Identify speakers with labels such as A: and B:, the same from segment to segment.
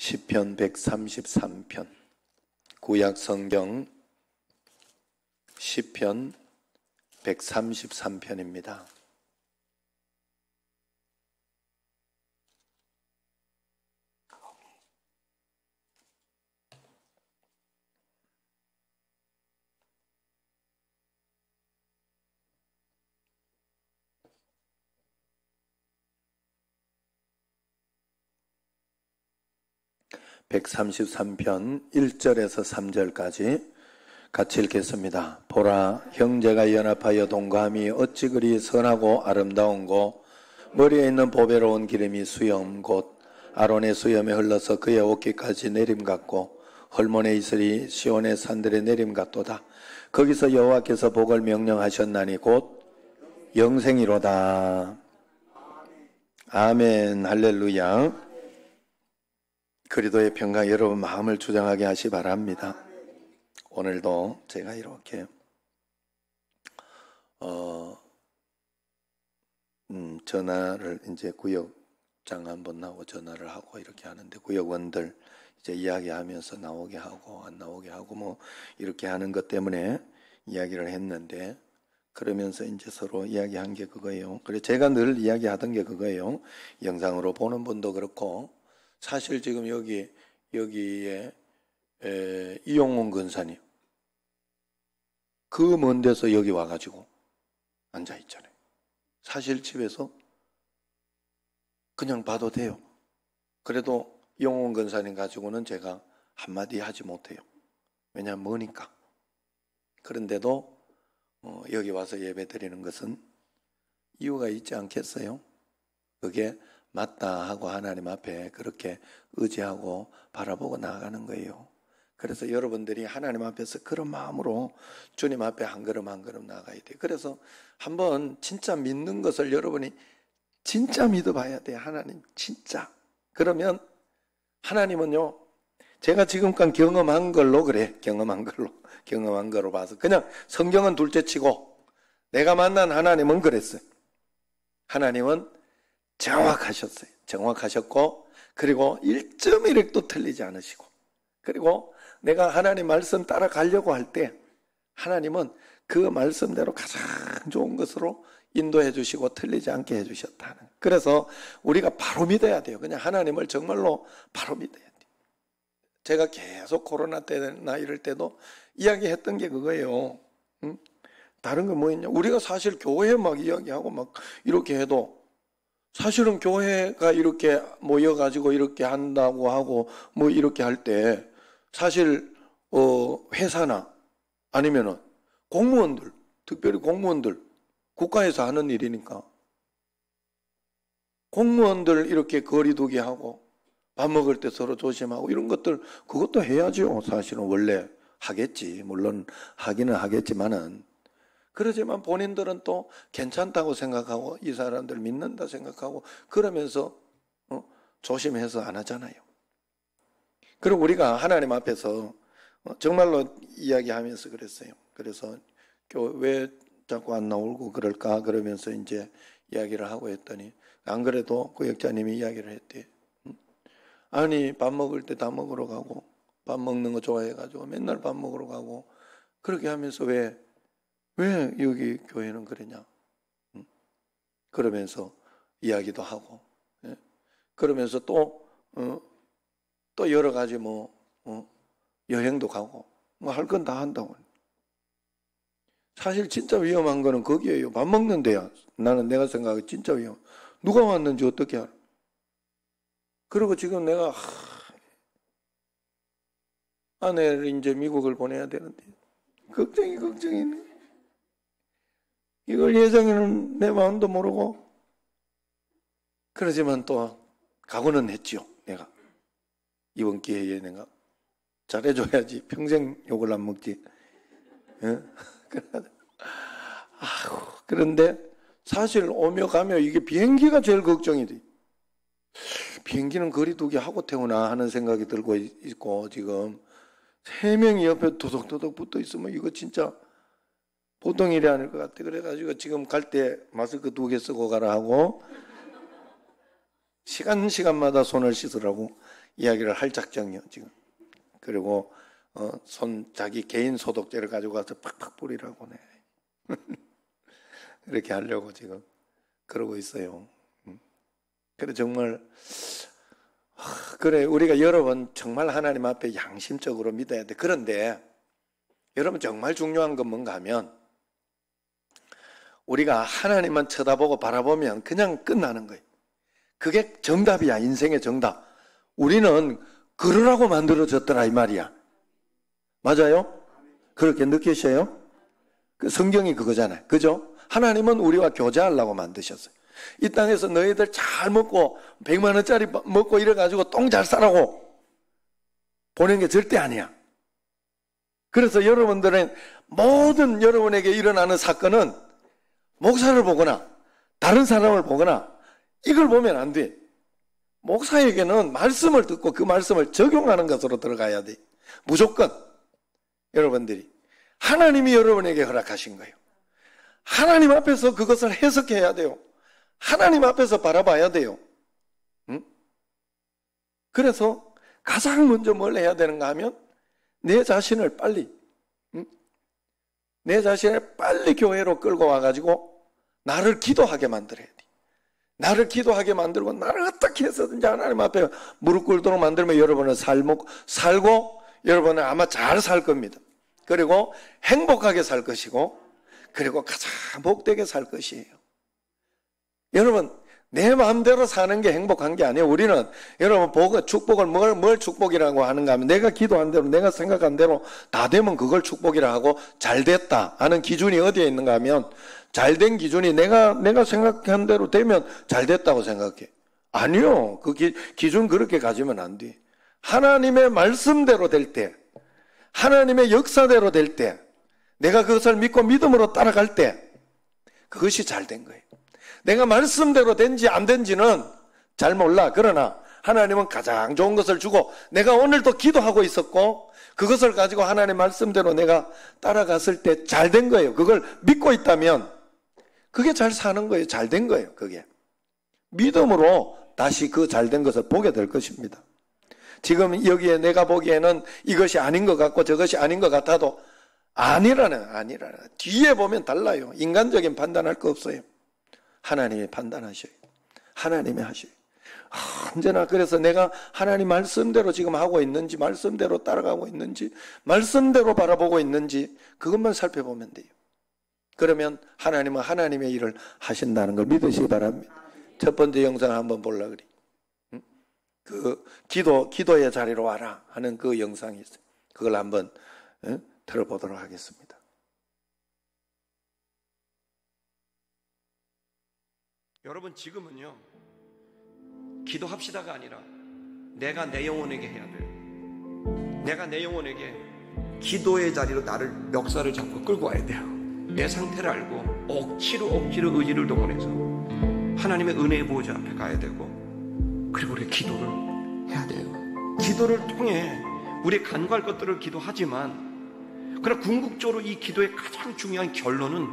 A: 시편 133편 구약 성경 시편 133편입니다. (133편) 1절에서 3절까지 같이 읽겠습니다. 보라, 형제가 연합하여 동거함이 어찌 그리 선하고 아름다운고, 머리에 있는 보배로운 기름이 수염 곧 아론의 수염에 흘러서 그의 어깨까지 내림 같고, 헐몬의 이슬이 시온의 산들의 내림 같도다. 거기서 여호와께서 복을 명령하셨나니 곧 영생이로다. 아멘. 할렐루야. 그리스도의 평강 여러분 마음을 주장하게 하시 바랍니다. 오늘도 제가 이렇게 전화를 이제 구역장 한번 나오고 전화를 하고 이렇게 하는데, 구역원들 이제 이야기하면서 나오게 하고 안 나오게 하고 뭐 이렇게 하는 것 때문에 이야기를 했는데, 그러면서 이제 서로 이야기한 게 그거예요. 그래 제가 늘 이야기하던 게 그거예요. 영상으로 보는 분도 그렇고, 사실 지금 여기에 이용훈 근사님 그 먼 데서 여기 와가지고 앉아 있잖아요. 사실 집에서 그냥 봐도 돼요. 그래도 이용훈 근사님 가지고는 제가 한마디 하지 못해요. 왜냐하면 머니까. 그런데도 여기 와서 예배 드리는 것은 이유가 있지 않겠어요? 그게 맞다 하고 하나님 앞에 그렇게 의지하고 바라보고 나아가는 거예요. 그래서 여러분들이 하나님 앞에서 그런 마음으로 주님 앞에 한 걸음 한 걸음 나아가야 돼요. 그래서 한번 진짜 믿는 것을 여러분이 진짜 믿어봐야 돼요. 하나님 진짜. 그러면 하나님은요, 제가 지금까지 경험한 걸로 그래. 경험한 걸로 봐서 그냥 성경은 둘째치고 내가 만난 하나님은 그랬어요. 하나님은 정확하셨어요. 정확하셨고, 그리고 1.1획도 틀리지 않으시고, 그리고 내가 하나님 말씀 따라가려고 할 때 하나님은 그 말씀대로 가장 좋은 것으로 인도해 주시고 틀리지 않게 해 주셨다는. 그래서 우리가 바로 믿어야 돼요. 그냥 하나님을 정말로 바로 믿어야 돼요. 제가 계속 코로나 때나 이럴 때도 이야기했던 게 그거예요. 다른 거 뭐였냐? 우리가 사실 교회 막 이야기하고 막 이렇게 해도 사실은 교회가 이렇게 모여가지고 이렇게 한다고 하고 뭐 이렇게 할 때 사실 회사나 아니면은 공무원들, 특별히 공무원들, 국가에서 하는 일이니까 공무원들 이렇게 거리두기 하고 밥 먹을 때 서로 조심하고 이런 것들, 그것도 해야죠. 사실은 원래 하겠지. 물론 하기는 하겠지만은, 그러지만 본인들은 또 괜찮다고 생각하고 이 사람들 믿는다 생각하고 그러면서 조심해서 안 하잖아요. 그리고 우리가 하나님 앞에서 정말로 이야기하면서 그랬어요. 그래서 왜 자꾸 안 나오고 그럴까 그러면서 이제 이야기를 하고 했더니, 안 그래도 구역자님이 이야기를 했대. 아니 밥 먹을 때 다 먹으러 가고 밥 먹는 거 좋아해가지고 맨날 밥 먹으러 가고 그렇게 하면서 왜 여기 교회는 그러냐? 그러면서 이야기도 하고, 그러면서 또 여러 가지 여행도 가고 뭐 할 건 다 한다고. 사실 진짜 위험한 거는 거기에요. 밥 먹는 데야. 나는 내가 생각해 진짜 위험. 누가 왔는지 어떻게 알아? 그리고 지금 내가 아내를 이제 미국을 보내야 되는데 걱정이네. 이걸 예정에는 내 마음도 모르고, 그러지만 또 각오는 했지요. 내가 이번 기회에 내가 잘해줘야지. 평생 욕을 안 먹지. 그런데 사실 오며 가며 이게 비행기가 제일 걱정이 돼. 비행기는 거리두기 하고 태우나 하는 생각이 들고 있고, 지금 3명이 옆에 도덕도덕 붙어 있으면 이거 진짜 보통 일이 아닐 것 같아. 그래가지고 지금 갈 때 마스크 2개 쓰고 가라 하고 시간마다 손을 씻으라고 이야기를 할 작정이요 지금. 그리고 자기 개인 소독제를 가지고 가서 팍팍 뿌리라고 이렇게 하려고 지금 그러고 있어요. 그래 정말 그래 우리가 여러분 정말 하나님 앞에 양심적으로 믿어야 돼. 그런데 여러분 정말 중요한 건 뭔가 하면 우리가 하나님만 쳐다보고 바라보면 그냥 끝나는 거예요. 그게 정답이야. 인생의 정답. 우리는 그러라고 만들어졌더라 이 말이야. 맞아요? 그렇게 느끼셔요? 그 성경이 그거잖아요. 그죠? 하나님은 우리와 교제하려고 만드셨어요. 이 땅에서 너희들 잘 먹고 100만 원짜리 먹고 이래가지고 똥 잘 싸라고 보낸 게 절대 아니야. 그래서 여러분들은 모든 여러분에게 일어나는 사건은 목사를 보거나 다른 사람을 보거나 이걸 보면 안 돼. 목사에게는 말씀을 듣고 그 말씀을 적용하는 것으로 들어가야 돼. 무조건 여러분들이 하나님이 여러분에게 허락하신 거예요. 하나님 앞에서 그것을 해석해야 돼요. 하나님 앞에서 바라봐야 돼요. 응? 그래서 가장 먼저 뭘 해야 되는가 하면 내 자신을 빨리 교회로 끌고 와가지고 나를 기도하게 만들어야 돼. 나를 기도하게 만들고 나를 어떻게 해서든지 하나님 앞에 무릎 꿇도록 만들면 여러분은 살고 여러분은 아마 잘 살 겁니다. 그리고 행복하게 살 것이고 그리고 가장 복되게 살 것이에요. 여러분 내 마음대로 사는 게 행복한 게 아니에요. 우리는 여러분 축복을 뭘 축복이라고 하는가 하면 내가 기도한 대로 내가 생각한 대로 다 되면 그걸 축복이라 하고 잘 됐다 하는 기준이 어디에 있는가 하면 잘된 기준이 내가 생각한 대로 되면 잘 됐다고 생각해. 아니요. 그 기준 그렇게 가지면 안 돼. 하나님의 말씀대로 될 때 하나님의 역사대로 될 때 내가 그것을 믿고 믿음으로 따라갈 때 그것이 잘 된 거예요. 내가 말씀대로 된지 안 된지는 잘 몰라. 그러나 하나님은 가장 좋은 것을 주고 내가 오늘도 기도하고 있었고 그것을 가지고 하나님 말씀대로 내가 따라갔을 때 잘 된 거예요. 그걸 믿고 있다면 그게 잘 사는 거예요. 잘 된 거예요. 그게 믿음으로 다시 그 잘 된 것을 보게 될 것입니다. 지금 여기에 내가 보기에는 이것이 아닌 것 같고 저것이 아닌 것 같아도 아니라는 뒤에 보면 달라요. 인간적인 판단할 거 없어요. 하나님이 판단하셔요. 하나님이 하셔요. 언제나 그래서 내가 하나님 말씀대로 지금 하고 있는지 말씀대로 따라가고 있는지 말씀대로 바라보고 있는지 그것만 살펴보면 돼요. 그러면 하나님은 하나님의 일을 하신다는 걸 믿으시기 바랍니다. 첫 번째 영상 한번 볼라 그래. 그 기도의 자리로 와라 하는 그 영상이 있어요. 그걸 한번 들어보도록 하겠습니다.
B: 여러분 지금은요 기도합시다가 아니라 내가 내 영혼에게 해야 돼요. 내가 내 영혼에게 기도의 자리로 나를 멱살을 잡고 끌고 와야 돼요. 내 상태를 알고 억지로 의지를 동원해서 하나님의 은혜의 보호자 앞에 가야 되고 그리고 우리 기도를 해야 돼요. 기도를 통해 우리 간구할 것들을 기도하지만 그러나 궁극적으로 이 기도의 가장 중요한 결론은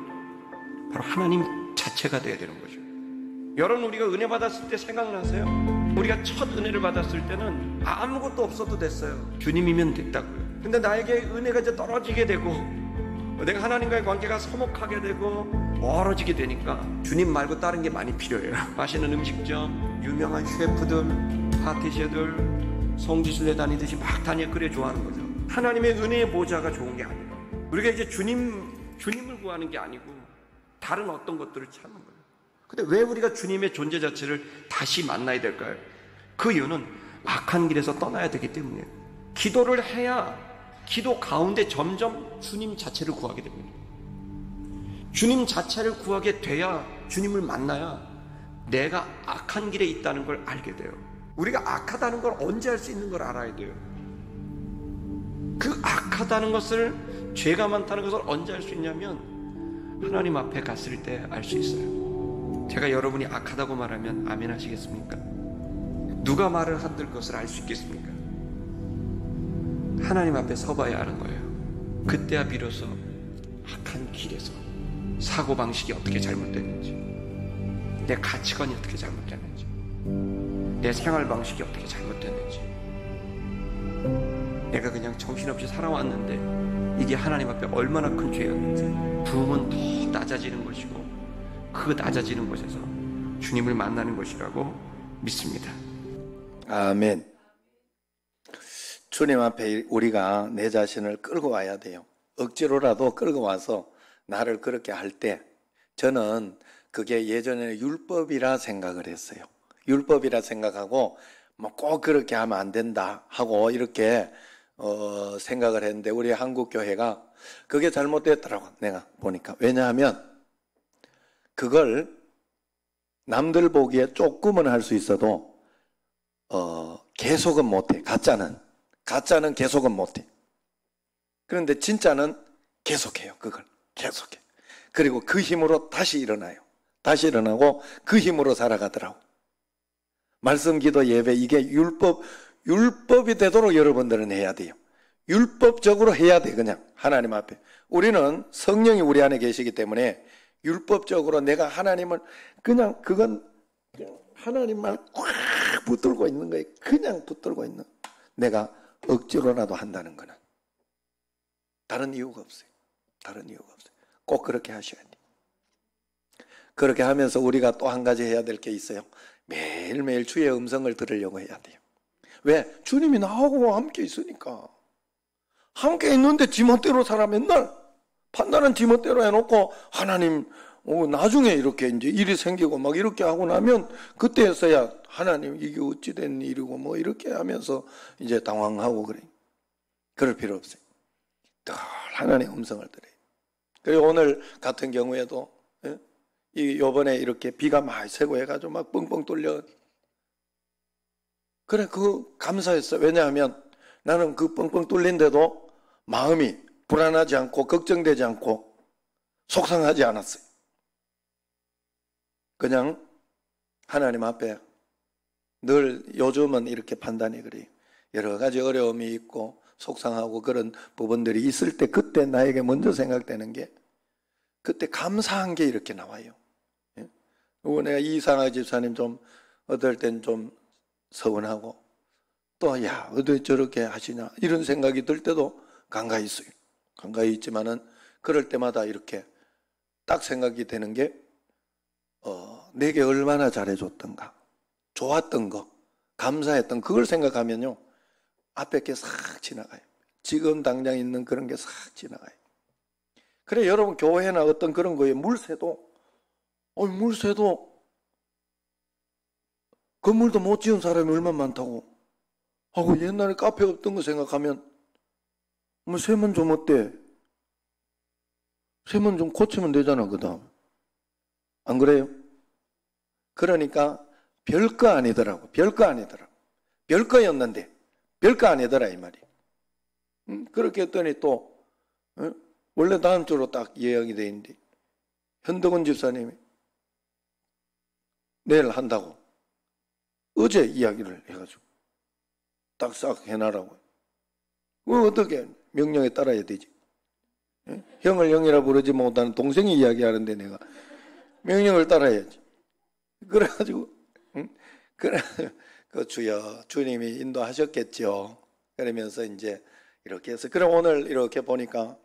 B: 바로 하나님 자체가 돼야 되는 거죠. 여러분 우리가 은혜 받았을 때 생각나세요? 우리가 첫 은혜를 받았을 때는 아무것도 없어도 됐어요. 주님이면 됐다고요. 근데 나에게 은혜가 이제 떨어지게 되고 내가 하나님과의 관계가 서먹하게 되고 멀어지게 되니까 주님 말고 다른 게 많이 필요해요. 맛있는 음식점, 유명한 셰프들, 파티셰들, 성지순례 다니듯이 막 다녀 그래 좋아하는 거죠. 하나님의 은혜의 보좌가 좋은 게 아니라 우리가 이제 주님을 구하는 게 아니고 다른 어떤 것들을 찾는 거예요. 근데 왜 우리가 주님의 존재 자체를 다시 만나야 될까요? 그 이유는 악한 길에서 떠나야 되기 때문이에요. 기도를 해야 기도 가운데 점점 주님 자체를 구하게 됩니다. 주님 자체를 구하게 돼야 주님을 만나야 내가 악한 길에 있다는 걸 알게 돼요. 우리가 악하다는 걸 언제 알 수 있는 걸 알아야 돼요. 그 악하다는 것을 죄가 많다는 것을 언제 알 수 있냐면 하나님 앞에 갔을 때 알 수 있어요. 제가 여러분이 악하다고 말하면 아멘 하시겠습니까? 누가 말을 한들 것을 알 수 있겠습니까? 하나님 앞에 서봐야 아는 거예요. 그때야 비로소 악한 길에서 사고방식이 어떻게 잘못됐는지 내 가치관이 어떻게 잘못됐는지 내 생활 방식이 어떻게 잘못됐는지, 내가 그냥 정신없이 살아왔는데 이게 하나님 앞에 얼마나 큰 죄였는지, 부흥은 더 낮아지는 것이고 그 낮아지는 곳에서 주님을 만나는 것이라고 믿습니다.
A: 아멘. 주님 앞에 우리가 내 자신을 끌고 와야 돼요. 억지로라도 끌고 와서 나를 그렇게 할 때, 저는 그게 예전에 율법이라 생각을 했어요. 율법이라 생각하고 뭐 꼭 그렇게 하면 안 된다 하고 이렇게 생각을 했는데, 우리 한국 교회가 그게 잘못됐더라고, 내가 보니까. 왜냐하면 그걸 남들 보기에 조금은 할 수 있어도 계속은 못해. 가짜는 계속은 못해. 그런데 진짜는 계속해요. 그걸 계속해. 그리고 그 힘으로 다시 일어나요. 다시 일어나고 그 힘으로 살아가더라고. 말씀, 기도, 예배, 이게 율법이 되도록 여러분들은 해야 돼요. 율법적으로 해야 돼. 그냥 하나님 앞에. 우리는 성령이 우리 안에 계시기 때문에 율법적으로 내가 하나님을 그냥, 그건 하나님만 꽉 붙들고 있는 거예요. 그냥 붙들고 있는. 내가 억지로라도 한다는 거는 다른 이유가 없어요. 다른 이유가 없어요. 꼭 그렇게 하셔야 돼요. 그렇게 하면서 우리가 또 한 가지 해야 될 게 있어요. 매일매일 주의 음성을 들으려고 해야 돼요. 왜? 주님이 나하고 함께 있으니까. 함께 있는데 지멋대로 살아. 맨날 판단은 지멋대로 해놓고, 하나님 나중에 이렇게 이제 일이 생기고 막 이렇게 하고 나면 그때서야 하나님 이게 어찌 된 일이고 뭐 이렇게 하면서 이제 당황하고 그래. 그럴 필요 없어요. 늘 하나님의 음성을 들어요. 그리고 오늘 같은 경우에도 요번에 이렇게 비가 많이 새고 해가지고 막 뻥뻥 뚫려. 그래, 그거 감사했어. 왜냐하면 나는 그 뻥뻥 뚫린데도 마음이 불안하지 않고 걱정되지 않고 속상하지 않았어요. 그냥 하나님 앞에 늘 요즘은 이렇게 판단이 그래요. 여러 가지 어려움이 있고 속상하고 그런 부분들이 있을 때 그때 나에게 먼저 생각되는 게, 그때 감사한 게 이렇게 나와요. 그리고 내가 이상하 집사님 좀 어떨 땐 좀 서운하고, 또 야 어떻게 저렇게 하시냐 이런 생각이 들 때도 간간히 있어요. 간간히 있지만은 그럴 때마다 이렇게 딱 생각이 되는 게, 내게 얼마나 잘해줬던가, 좋았던 거, 감사했던 그걸 생각하면요 앞에 게 싹 지나가요. 지금 당장 있는 그런 게 싹 지나가요. 그래, 여러분 교회나 어떤 그런 거에 물새도 건물도 못 지은 사람이 얼마나 많다고 하고, 옛날에 카페 없던 거 생각하면 뭐 세면 좀 어때? 세면 좀 고치면 되잖아. 그 다음 안 그래요? 그러니까 별거 아니더라고. 별거였는데 별거 아니더라 이 말이. 그렇게 했더니 또 원래 다음 주로 딱 예약이 돼 있는데 현덕원 집사님이 내일 한다고 어제 이야기를 해가지고 딱 싹 해놔라고. 어떻게 명령에 따라야 되지? 형을 형이라 부르지 못하는 동생이 이야기하는데 내가 명령을 따라야지. 그래가지고 그래, 그 주여 주님이 인도하셨겠죠. 그러면서 이제 이렇게 해서, 그럼 오늘 이렇게 보니까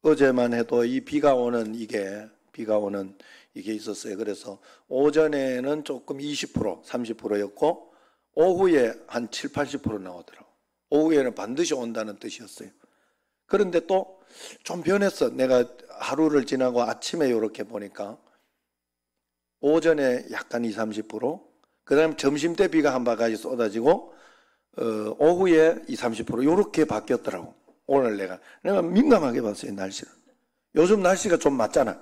A: 어제만 해도 이 비가 오는 이게 있었어요. 그래서 오전에는 조금 20%, 30%였고 오후에 한 7, 80% 나오더라고. 오후에는 반드시 온다는 뜻이었어요. 그런데 또 좀 변했어. 내가 하루를 지나고 아침에 이렇게 보니까 오전에 약간 20, 30%, 그 다음에 점심때 비가 한 바가지 쏟아지고 오후에 20, 30% 이렇게 바뀌었더라고. 오늘 내가 민감하게 봤어요. 날씨를. 요즘 날씨가 좀 맞잖아.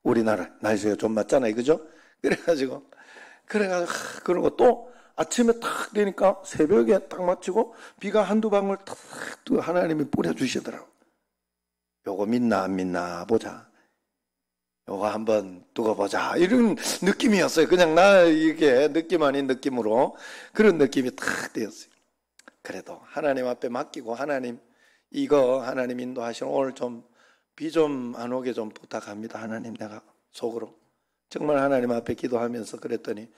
A: 우리나라 날씨가 좀 맞잖아, 그죠? 그래가지고 그러고 또 아침에 탁 되니까 새벽에 딱 맞추고 비가 한두 방울 탁 하나님이 뿌려주시더라고. 요거 믿나 안 믿나 보자. 요거 한번 두고 보자. 이런 느낌이었어요. 그냥 이게 느낌 아닌 느낌으로 그런 느낌이 탁 되었어요. 그래도 하나님 앞에 맡기고, 하나님 인도하시면 오늘 좀 비 좀 안 오게 좀 부탁합니다. 하나님, 내가 속으로 정말 하나님 앞에 기도하면서 그랬더니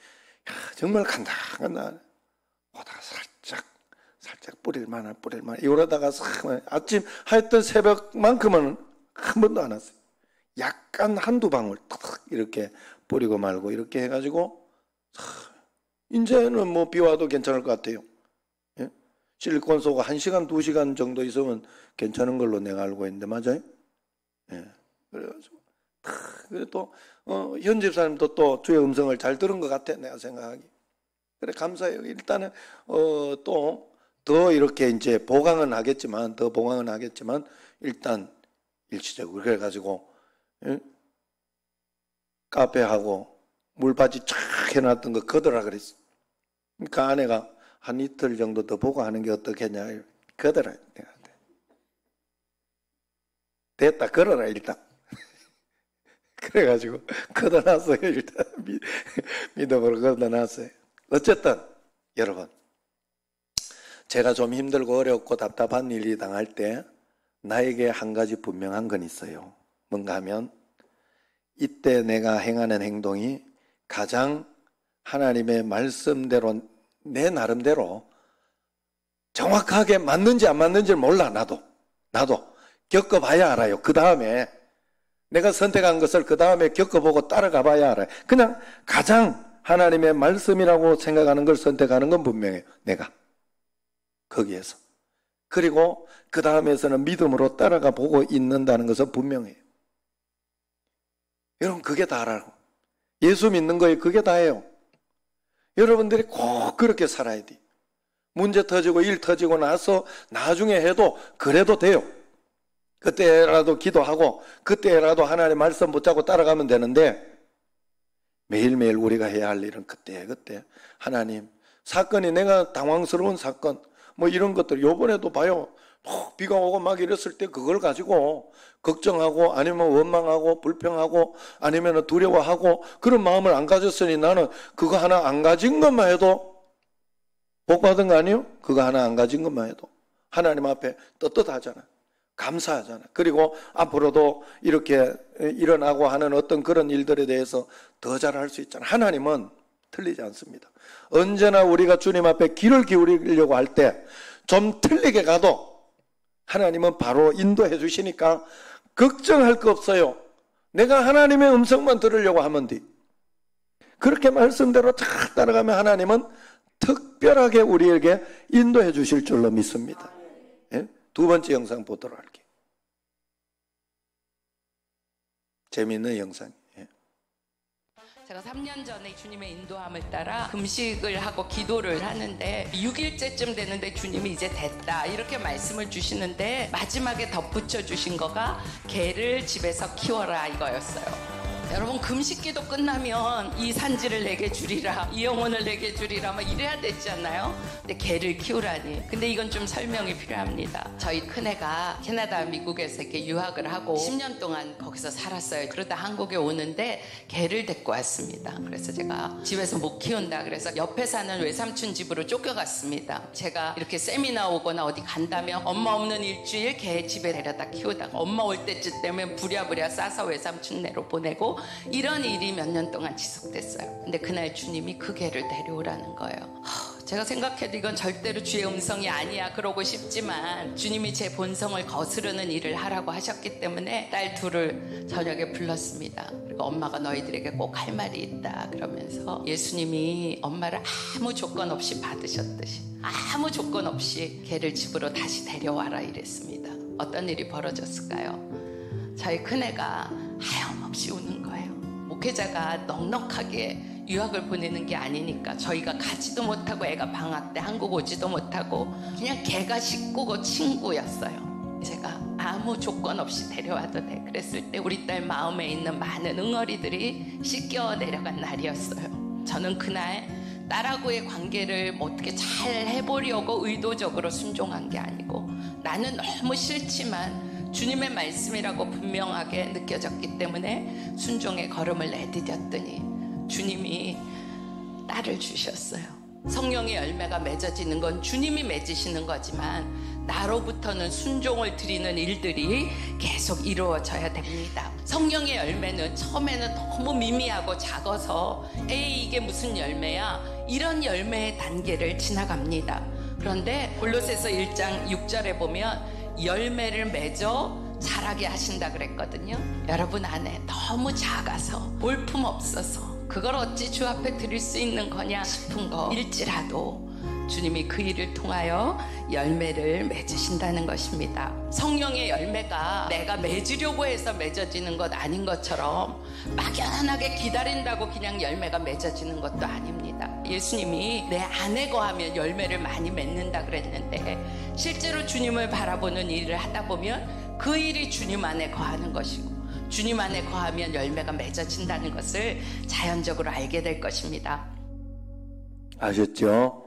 A: 정말 간다. 보다가 살짝 뿌릴 만한 이러다가 아침 하여튼 새벽만큼은 한 번도 안 왔어요. 약간 한두 방울 탁 이렇게 뿌리고 말고 이렇게 해가지고 이제는 뭐 비 와도 괜찮을 것 같아요. 예? 실리콘 쏘고 1시간 2시간 정도 있으면 괜찮은 걸로 내가 알고 있는데 맞아요? 예. 그래가지고 그래도 현 집사님도 또 주의 음성을 잘 들은 것 같아 내가 생각하기. 그래 감사해요. 일단은 또 더 이렇게 이제 보강은 하겠지만 일단 일시적으로 그래가지고 카페하고 물받이 쫙 해놨던 거 걷어라 그랬어. 그러니까 아내가 한 이틀 정도 더 보고 하는 게 어떻겠냐. 걷어라. 됐다 걸어라 일단. 그래가지고 걷어놨어요. 일단 믿음으로 걷어놨어요. 어쨌든 여러분 제가 좀 힘들고 어렵고 답답한 일이 당할 때 나에게 한 가지 분명한 건 있어요. 뭔가 하면 이때 내가 행하는 행동이 가장 하나님의 말씀대로 내 나름대로 정확하게 맞는지 안 맞는지를 몰라. 나도 겪어봐야 알아요. 그 다음에 내가 선택한 것을 그 다음에 겪어보고 따라가 봐야 알아요. 그냥 가장 하나님의 말씀이라고 생각하는 걸 선택하는 건 분명해요. 내가 거기에서. 그리고 그 다음에서는 믿음으로 따라가 보고 있는다는 것은 분명해요. 여러분 그게 다라고. 예수 믿는 거에 그게 다예요. 여러분들이 꼭 그렇게 살아야 돼. 문제 터지고 일 터지고 나서 나중에 해도 그래도 돼요. 그때라도 기도하고 그때라도 하나님의 말씀 붙잡고 따라가면 되는데 매일매일 우리가 해야 할 일은 그때 하나님 사건이 내가 당황스러운 사건 뭐 이런 것들 요번에도 봐요. 비가 오고 막 이랬을 때 그걸 가지고 걱정하고 아니면 원망하고 불평하고 아니면 두려워하고 그런 마음을 안 가졌으니 나는 그거 하나 안 가진 것만 해도 복 받은 거 아니에요? 그거 하나 안 가진 것만 해도 하나님 앞에 떳떳하잖아. 감사하잖아. 그리고 앞으로도 이렇게 일어나고 하는 어떤 그런 일들에 대해서 더 잘할 수 있잖아. 하나님은 틀리지 않습니다. 언제나 우리가 주님 앞에 귀를 기울이려고 할 때 좀 틀리게 가도 하나님은 바로 인도해 주시니까 걱정할 거 없어요. 내가 하나님의 음성만 들으려고 하면 돼. 그렇게 말씀대로 쫙 따라가면 하나님은 특별하게 우리에게 인도해 주실 줄로 믿습니다. 예? 두 번째 영상 보도록 할게요. 재미있는 영상. 예.
C: 제가 3년 전에 주님의 인도함을 따라 금식을 하고 기도를 하는데 6일째쯤 되는데 주님이 이제 됐다 이렇게 말씀을 주시는데 마지막에 덧붙여 주신 거가 개를 집에서 키워라 이거였어요. 여러분 금식기도 끝나면 이 산지를 내게 주리라 이 영혼을 내게 주리라 막 이래야 되지 않나요? 근데 개를 키우라니. 근데 이건 좀 설명이 필요합니다. 저희 큰애가 캐나다 미국에서 이렇게 유학을 하고 10년 동안 거기서 살았어요. 그러다 한국에 오는데 개를 데리고 왔습니다. 그래서 제가 집에서 못 키운다 그래서 옆에 사는 외삼촌 집으로 쫓겨갔습니다. 제가 이렇게 세미나 오거나 어디 간다면 엄마 없는 일주일 개 집에 데려다 키우다가 엄마 올 때쯤 되면 부랴부랴 싸서 외삼촌네로 보내고 이런 일이 몇 년 동안 지속됐어요. 근데 그날 주님이 그 개를 데려오라는 거예요. 제가 생각해도 이건 절대로 주의 음성이 아니야 그러고 싶지만 주님이 제 본성을 거스르는 일을 하라고 하셨기 때문에 딸 둘을 저녁에 불렀습니다. 그리고 엄마가 너희들에게 꼭 할 말이 있다 그러면서 예수님이 엄마를 아무 조건 없이 받으셨듯이 아무 조건 없이 개를 집으로 다시 데려와라 이랬습니다. 어떤 일이 벌어졌을까요? 저희 큰애가 하염없이 우는 거예요. 목회자가 넉넉하게 유학을 보내는 게 아니니까 저희가 가지도 못하고 애가 방학 때 한국 오지도 못하고 그냥 걔가 식구고 친구였어요. 제가 아무 조건 없이 데려와도 돼 그랬을 때 우리 딸 마음에 있는 많은 응어리들이 씻겨 내려간 날이었어요. 저는 그날 딸하고의 관계를 뭐 어떻게 잘 해보려고 의도적으로 순종한 게 아니고 나는 너무 싫지만 주님의 말씀이라고 분명하게 느껴졌기 때문에 순종의 걸음을 내디뎠더니 주님이 딸을 주셨어요. 성령의 열매가 맺어지는 건 주님이 맺으시는 거지만 나로부터는 순종을 드리는 일들이 계속 이루어져야 됩니다. 성령의 열매는 처음에는 너무 미미하고 작아서 에이 이게 무슨 열매야 이런 열매의 단계를 지나갑니다. 그런데 골로새서 1장 6절에 보면 열매를 맺어 자라게 하신다 그랬거든요. 여러분 안에 너무 작아서 볼품 없어서 그걸 어찌 주 앞에 드릴 수 있는 거냐 싶은 거 일지라도 주님이 그 일을 통하여 열매를 맺으신다는 것입니다. 성령의 열매가 내가 맺으려고 해서 맺어지는 것 아닌 것처럼 막연하게 기다린다고 그냥 열매가 맺어지는 것도 아닙니다. 예수님이 내 안에 거하면 열매를 많이 맺는다 그랬는데 실제로 주님을 바라보는 일을 하다 보면 그 일이 주님 안에 거하는 것이고 주님 안에 거하면 열매가 맺어진다는 것을 자연적으로 알게 될 것입니다.
A: 아셨죠?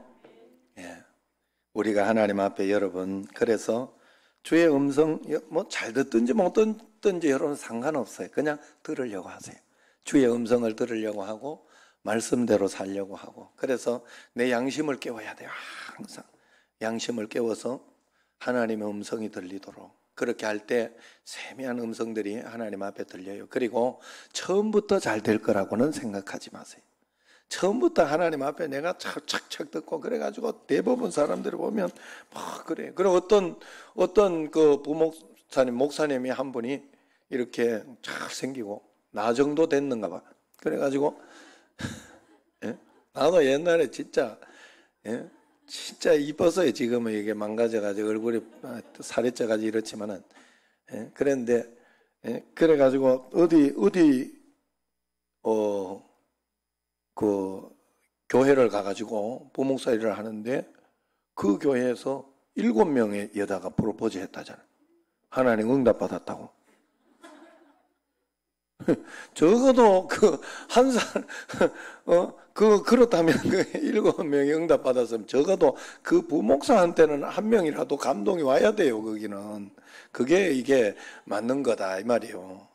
A: 우리가 하나님 앞에 여러분, 그래서 주의 음성 뭐 잘 듣든지 못 듣든지 여러분 상관없어요. 그냥 들으려고 하세요. 주의 음성을 들으려고 하고 말씀대로 살려고 하고, 그래서 내 양심을 깨워야 돼요. 항상 양심을 깨워서 하나님의 음성이 들리도록, 그렇게 할 때 세미한 음성들이 하나님 앞에 들려요. 그리고 처음부터 잘 될 거라고는 생각하지 마세요. 처음부터 하나님 앞에 내가 착착 듣고, 그래가지고 대부분 사람들을 보면 막 그래요. 그리고 어떤 그 목사님이 한 분이 이렇게 잘생기고 나 정도 됐는가 봐. 그래가지고 예? 나도 옛날에 진짜 이뻤어요. 지금은 이게 망가져가지고 얼굴이 살이 쪄가지고 이렇지만은 그랬는데 그래가지고 그 교회를 가가지고 부목사 일을 하는데 그 교회에서 7명의 여자가 프로포즈 했다잖아요. 하나님 응답받았다고. 적어도 한 살, 그렇다면 7명이 응답받았으면 적어도 그 부목사한테는 한 명이라도 감동이 와야 돼요, 거기는. 그게 이게 맞는 거다, 이 말이에요.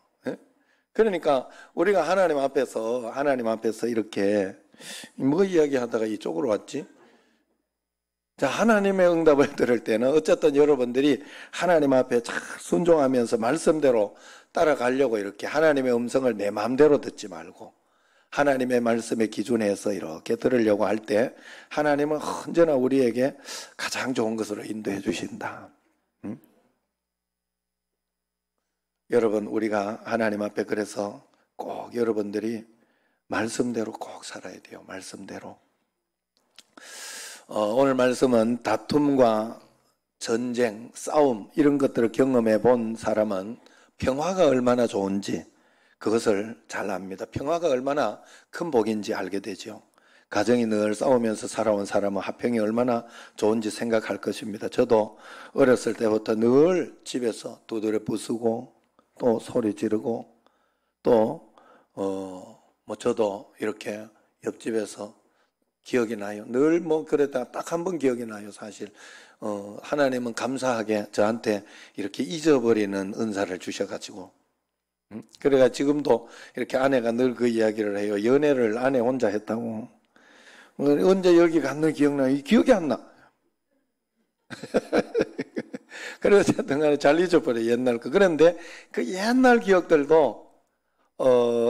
A: 그러니까 우리가 하나님 앞에서 이렇게 뭐 이야기하다가 이쪽으로 왔지? 자, 하나님의 응답을 들을 때는 어쨌든 여러분들이 하나님 앞에 잘 순종하면서 말씀대로 따라가려고, 이렇게 하나님의 음성을 내 마음대로 듣지 말고 하나님의 말씀의 기준에서 이렇게 들으려고 할 때 하나님은 언제나 우리에게 가장 좋은 것으로 인도해 주신다. 여러분, 우리가 하나님 앞에 그래서 꼭 여러분들이 말씀대로 꼭 살아야 돼요. 말씀대로. 오늘 말씀은 다툼과 전쟁, 싸움 이런 것들을 경험해 본 사람은 평화가 얼마나 좋은지 그것을 잘 압니다. 평화가 얼마나 큰 복인지 알게 되죠. 가정이 늘 싸우면서 살아온 사람은 화평이 얼마나 좋은지 생각할 것입니다. 저도 어렸을 때부터 늘 집에서 두드려 부수고 또 소리 지르고 또 저도 이렇게 옆집에서 기억이 나요. 늘 그러다 딱 한 번 기억이 나요. 사실 하나님은 감사하게 저한테 이렇게 잊어버리는 은사를 주셔가지고 그래가 지금도 이렇게 아내가 늘 그 이야기를 해요. 연애를 아내 혼자 했다고. 언제 여기 갔는 기억나요? 기억이 안 나. 그래서 어쨌든 간에 잘 잊어버려요, 옛날 거. 그런데 그 옛날 기억들도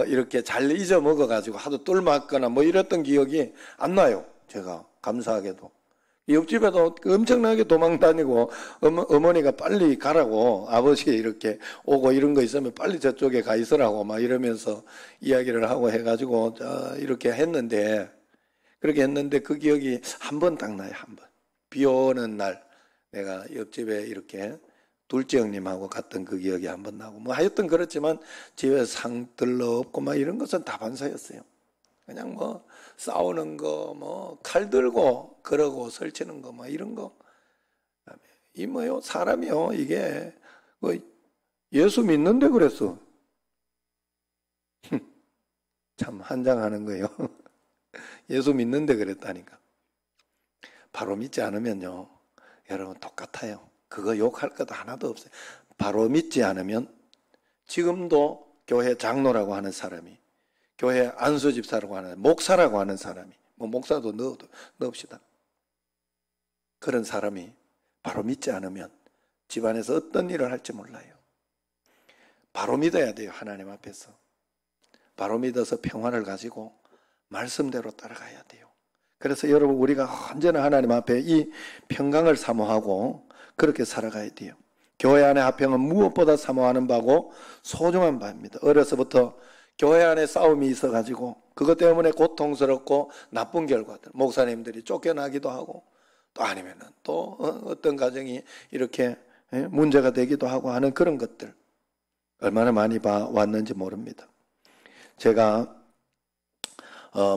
A: 이렇게 잘 잊어먹어가지고 하도 똘 맞거나 이랬던 기억이 안 나요. 제가 감사하게도. 옆집에도 엄청나게 도망 다니고 어머니가 빨리 가라고, 아버지 이렇게 오고 이런 거 있으면 빨리 저쪽에 가 있으라고 막 이러면서 이야기를 하고 해가지고 이렇게 했는데, 그렇게 했는데 그 기억이 한 번 딱 나요. 한 번. 비 오는 날 내가 옆집에 이렇게 둘째 형님하고 갔던 그 기억이 한 번 나고, 하여튼 그렇지만 집에 상들러 없고 이런 것은 다 반사였어요. 그냥 싸우는 거, 칼 들고 그러고 설치는 거 이런 거. 사람이요, 이게 예수 믿는데 그랬어. 참 한장하는 거예요. 예수 믿는데 그랬다니까. 바로 믿지 않으면요, 여러분 똑같아요. 그거 욕할 것도 하나도 없어요. 바로 믿지 않으면 지금도 교회 장로라고 하는 사람이, 교회 안수집사라고 하는, 목사라고 하는 사람이, 목사도 넣읍시다. 그런 사람이 바로 믿지 않으면 집안에서 어떤 일을 할지 몰라요. 바로 믿어야 돼요. 하나님 앞에서 바로 믿어서 평화를 가지고 말씀대로 따라가야 돼요. 그래서 여러분 우리가 언제나 하나님 앞에 이 평강을 사모하고 그렇게 살아가야 돼요. 교회 안의 화평은 무엇보다 사모하는 바고 소중한 바입니다. 어려서부터 교회 안에 싸움이 있어가지고 그것 때문에 고통스럽고 나쁜 결과들, 목사님들이 쫓겨나기도 하고 또 아니면은 또 어떤 가정이 이렇게 문제가 되기도 하고 하는 그런 것들 얼마나 많이 봐왔는지 모릅니다. 제가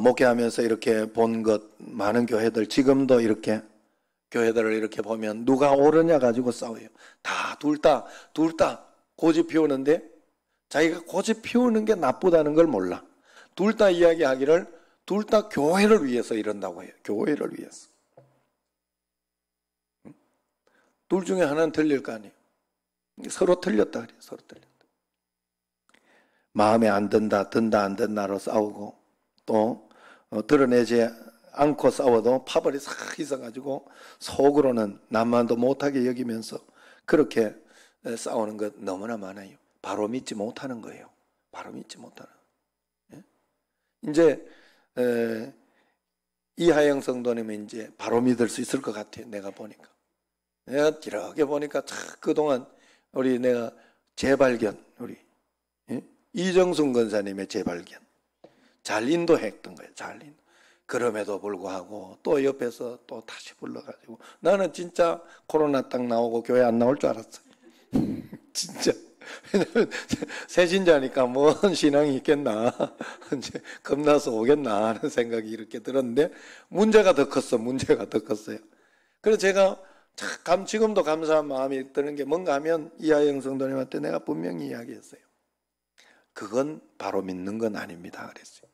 A: 목회하면서 이렇게 본 것 많은 교회들 지금도 이렇게 교회들을 이렇게 보면 누가 옳으냐 가지고 싸워요. 다 둘 다 고집 피우는데 자기가 고집 피우는 게 나쁘다는 걸 몰라. 둘 다 이야기하기를 둘 다 교회를 위해서 이런다고 해요. 교회를 위해서. 둘 중에 하나는 틀릴 거 아니에요. 서로 틀렸다 그래요. 서로 틀렸다. 마음에 안 든다, 든다 안 든다로 싸우고 또 드러내지 않고 싸워도 파벌이 싹 있어가지고 속으로는 남만도 못하게 여기면서 그렇게 싸우는 것 너무나 많아요. 바로 믿지 못하는 거예요. 바로 믿지 못하는 거예요. 이제 이하영 성도님은 이제 바로 믿을 수 있을 것 같아요. 내가 보니까. 내가 이렇게 보니까 그동안 내가 재발견, 이정순 권사님의 재발견. 잘 인도했던 거예요. 잘 인도. 그럼에도 불구하고 또 옆에서 또 다시 불러가지고 나는 진짜 코로나 딱 나오고 교회 안 나올 줄 알았어요. 진짜. 왜냐면 새신자니까 뭔 신앙이 있겠나. 이제 겁나서 오겠나 하는 생각이 이렇게 들었는데 문제가 더 컸어. 문제가 더 컸어요. 그래서 제가 지금도 감사한 마음이 드는 게 뭔가 하면 이하영 성도님한테 내가 분명히 이야기했어요. 그건 바로 믿는 건 아닙니다. 그랬어요.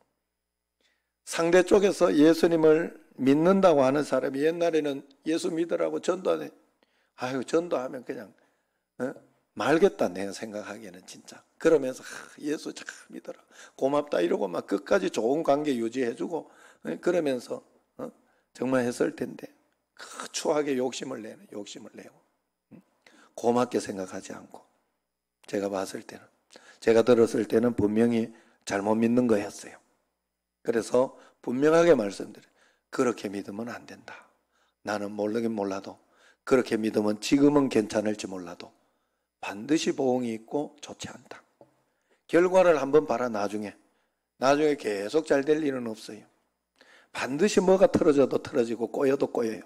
A: 상대 쪽에서 예수님을 믿는다고 하는 사람이 옛날에는 예수 믿으라고 전도하네. 아유, 전도하면 그냥 말겠다 내가 생각하기에는 진짜. 그러면서 예수 잘 믿어라. 고맙다 이러고 막 끝까지 좋은 관계 유지해주고 그러면서 정말 했을 텐데 그 추하게 욕심을 내고 고맙게 생각하지 않고 제가 봤을 때는 제가 들었을 때는 분명히 잘못 믿는 거였어요. 그래서 분명하게 말씀드려요. 그렇게 믿으면 안 된다. 나는 모르긴 몰라도 그렇게 믿으면 지금은 괜찮을지 몰라도 반드시 보응이 있고 좋지 않다. 결과를 한번 봐라. 나중에 계속 잘 될 일은 없어요. 반드시 뭐가 틀어져도 틀어지고 꼬여도 꼬여요.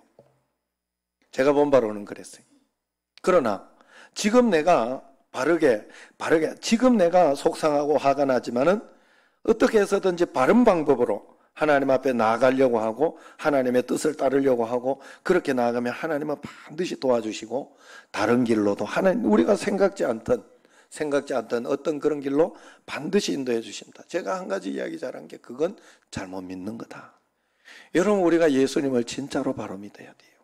A: 제가 본 바로는 그랬어요. 그러나 지금 내가 바르게 지금 내가 속상하고 화가 나지만은 어떻게 해서든지 바른 방법으로 하나님 앞에 나아가려고 하고 하나님의 뜻을 따르려고 하고 그렇게 나아가면 하나님은 반드시 도와주시고 다른 길로도 우리가 생각지 않던 어떤 그런 길로 반드시 인도해 주신다. 제가 한 가지 이야기 잘한 게 그건 잘못 믿는 거다. 여러분 우리가 예수님을 진짜로 바로 믿어야 돼요.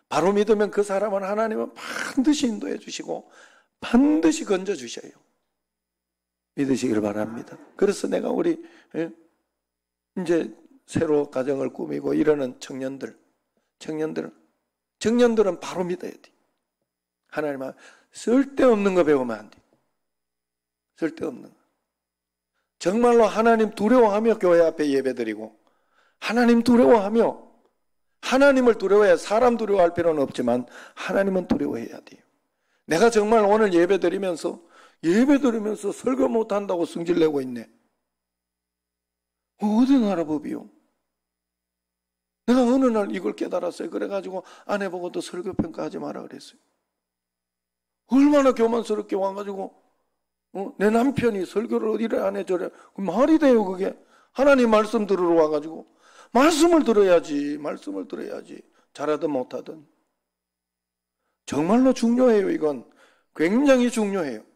A: 바로 믿으면 그 사람은 하나님은 반드시 인도해 주시고 반드시 건져 주셔요. 믿으시길 바랍니다. 그래서 내가 우리 이제 새로 가정을 꾸미고 이러는 청년들은 바로 믿어야 돼. 하나님 앞에 쓸데없는 거 배우면 안 돼. 쓸데없는 거. 정말로 하나님 두려워하며 교회 앞에 예배드리고 하나님 두려워하며 하나님을 두려워해야 사람 두려워할 필요는 없지만 하나님은 두려워해야 돼요. 내가 정말 오늘 예배드리면서 설교 못한다고 승질내고 있네. 어디 나라 법이요? 내가 어느 날 이걸 깨달았어요. 그래가지고 아내보고도 설교평가하지 마라 그랬어요. 얼마나 교만스럽게 와가지고 내 남편이 설교를 이래 안 해 저래. 말이 돼요 그게. 하나님 말씀 들으러 와가지고 말씀을 들어야지. 잘하든 못하든. 정말로 중요해요. 이건 굉장히 중요해요.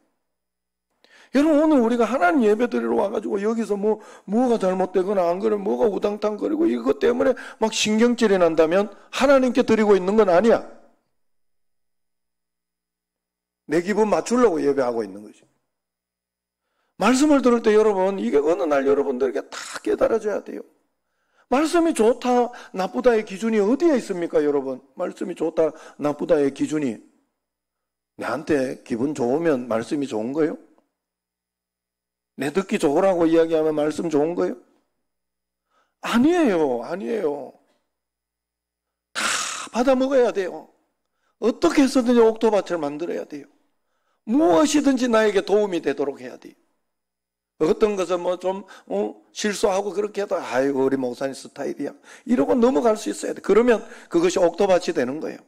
A: 여러분 오늘 우리가 하나님 예배 드리러 와가지고 여기서 뭐가 잘못되거나 안 그러면 뭐가 우당탕거리고 이것 때문에 막 신경질이 난다면 하나님께 드리고 있는 건 아니야. 내 기분 맞추려고 예배하고 있는 거지. 말씀을 들을 때 여러분 이게 어느 날 여러분들에게 다 깨달아져야 돼요. 말씀이 좋다 나쁘다의 기준이 어디에 있습니까 여러분? 말씀이 좋다 나쁘다의 기준이 나한테 기분 좋으면 말씀이 좋은 거예요? 내 듣기 좋으라고 이야기하면 말씀 좋은 거예요? 아니에요. 아니에요. 다 받아 먹어야 돼요. 어떻게 해서든지 옥토밭을 만들어야 돼요. 무엇이든지 나에게 도움이 되도록 해야 돼요. 어떤 것은 뭐 좀 실수하고 그렇게 해도 아이고 우리 목사님 스타일이야 이러고 넘어갈 수 있어야 돼. 그러면 그것이 옥토밭이 되는 거예요.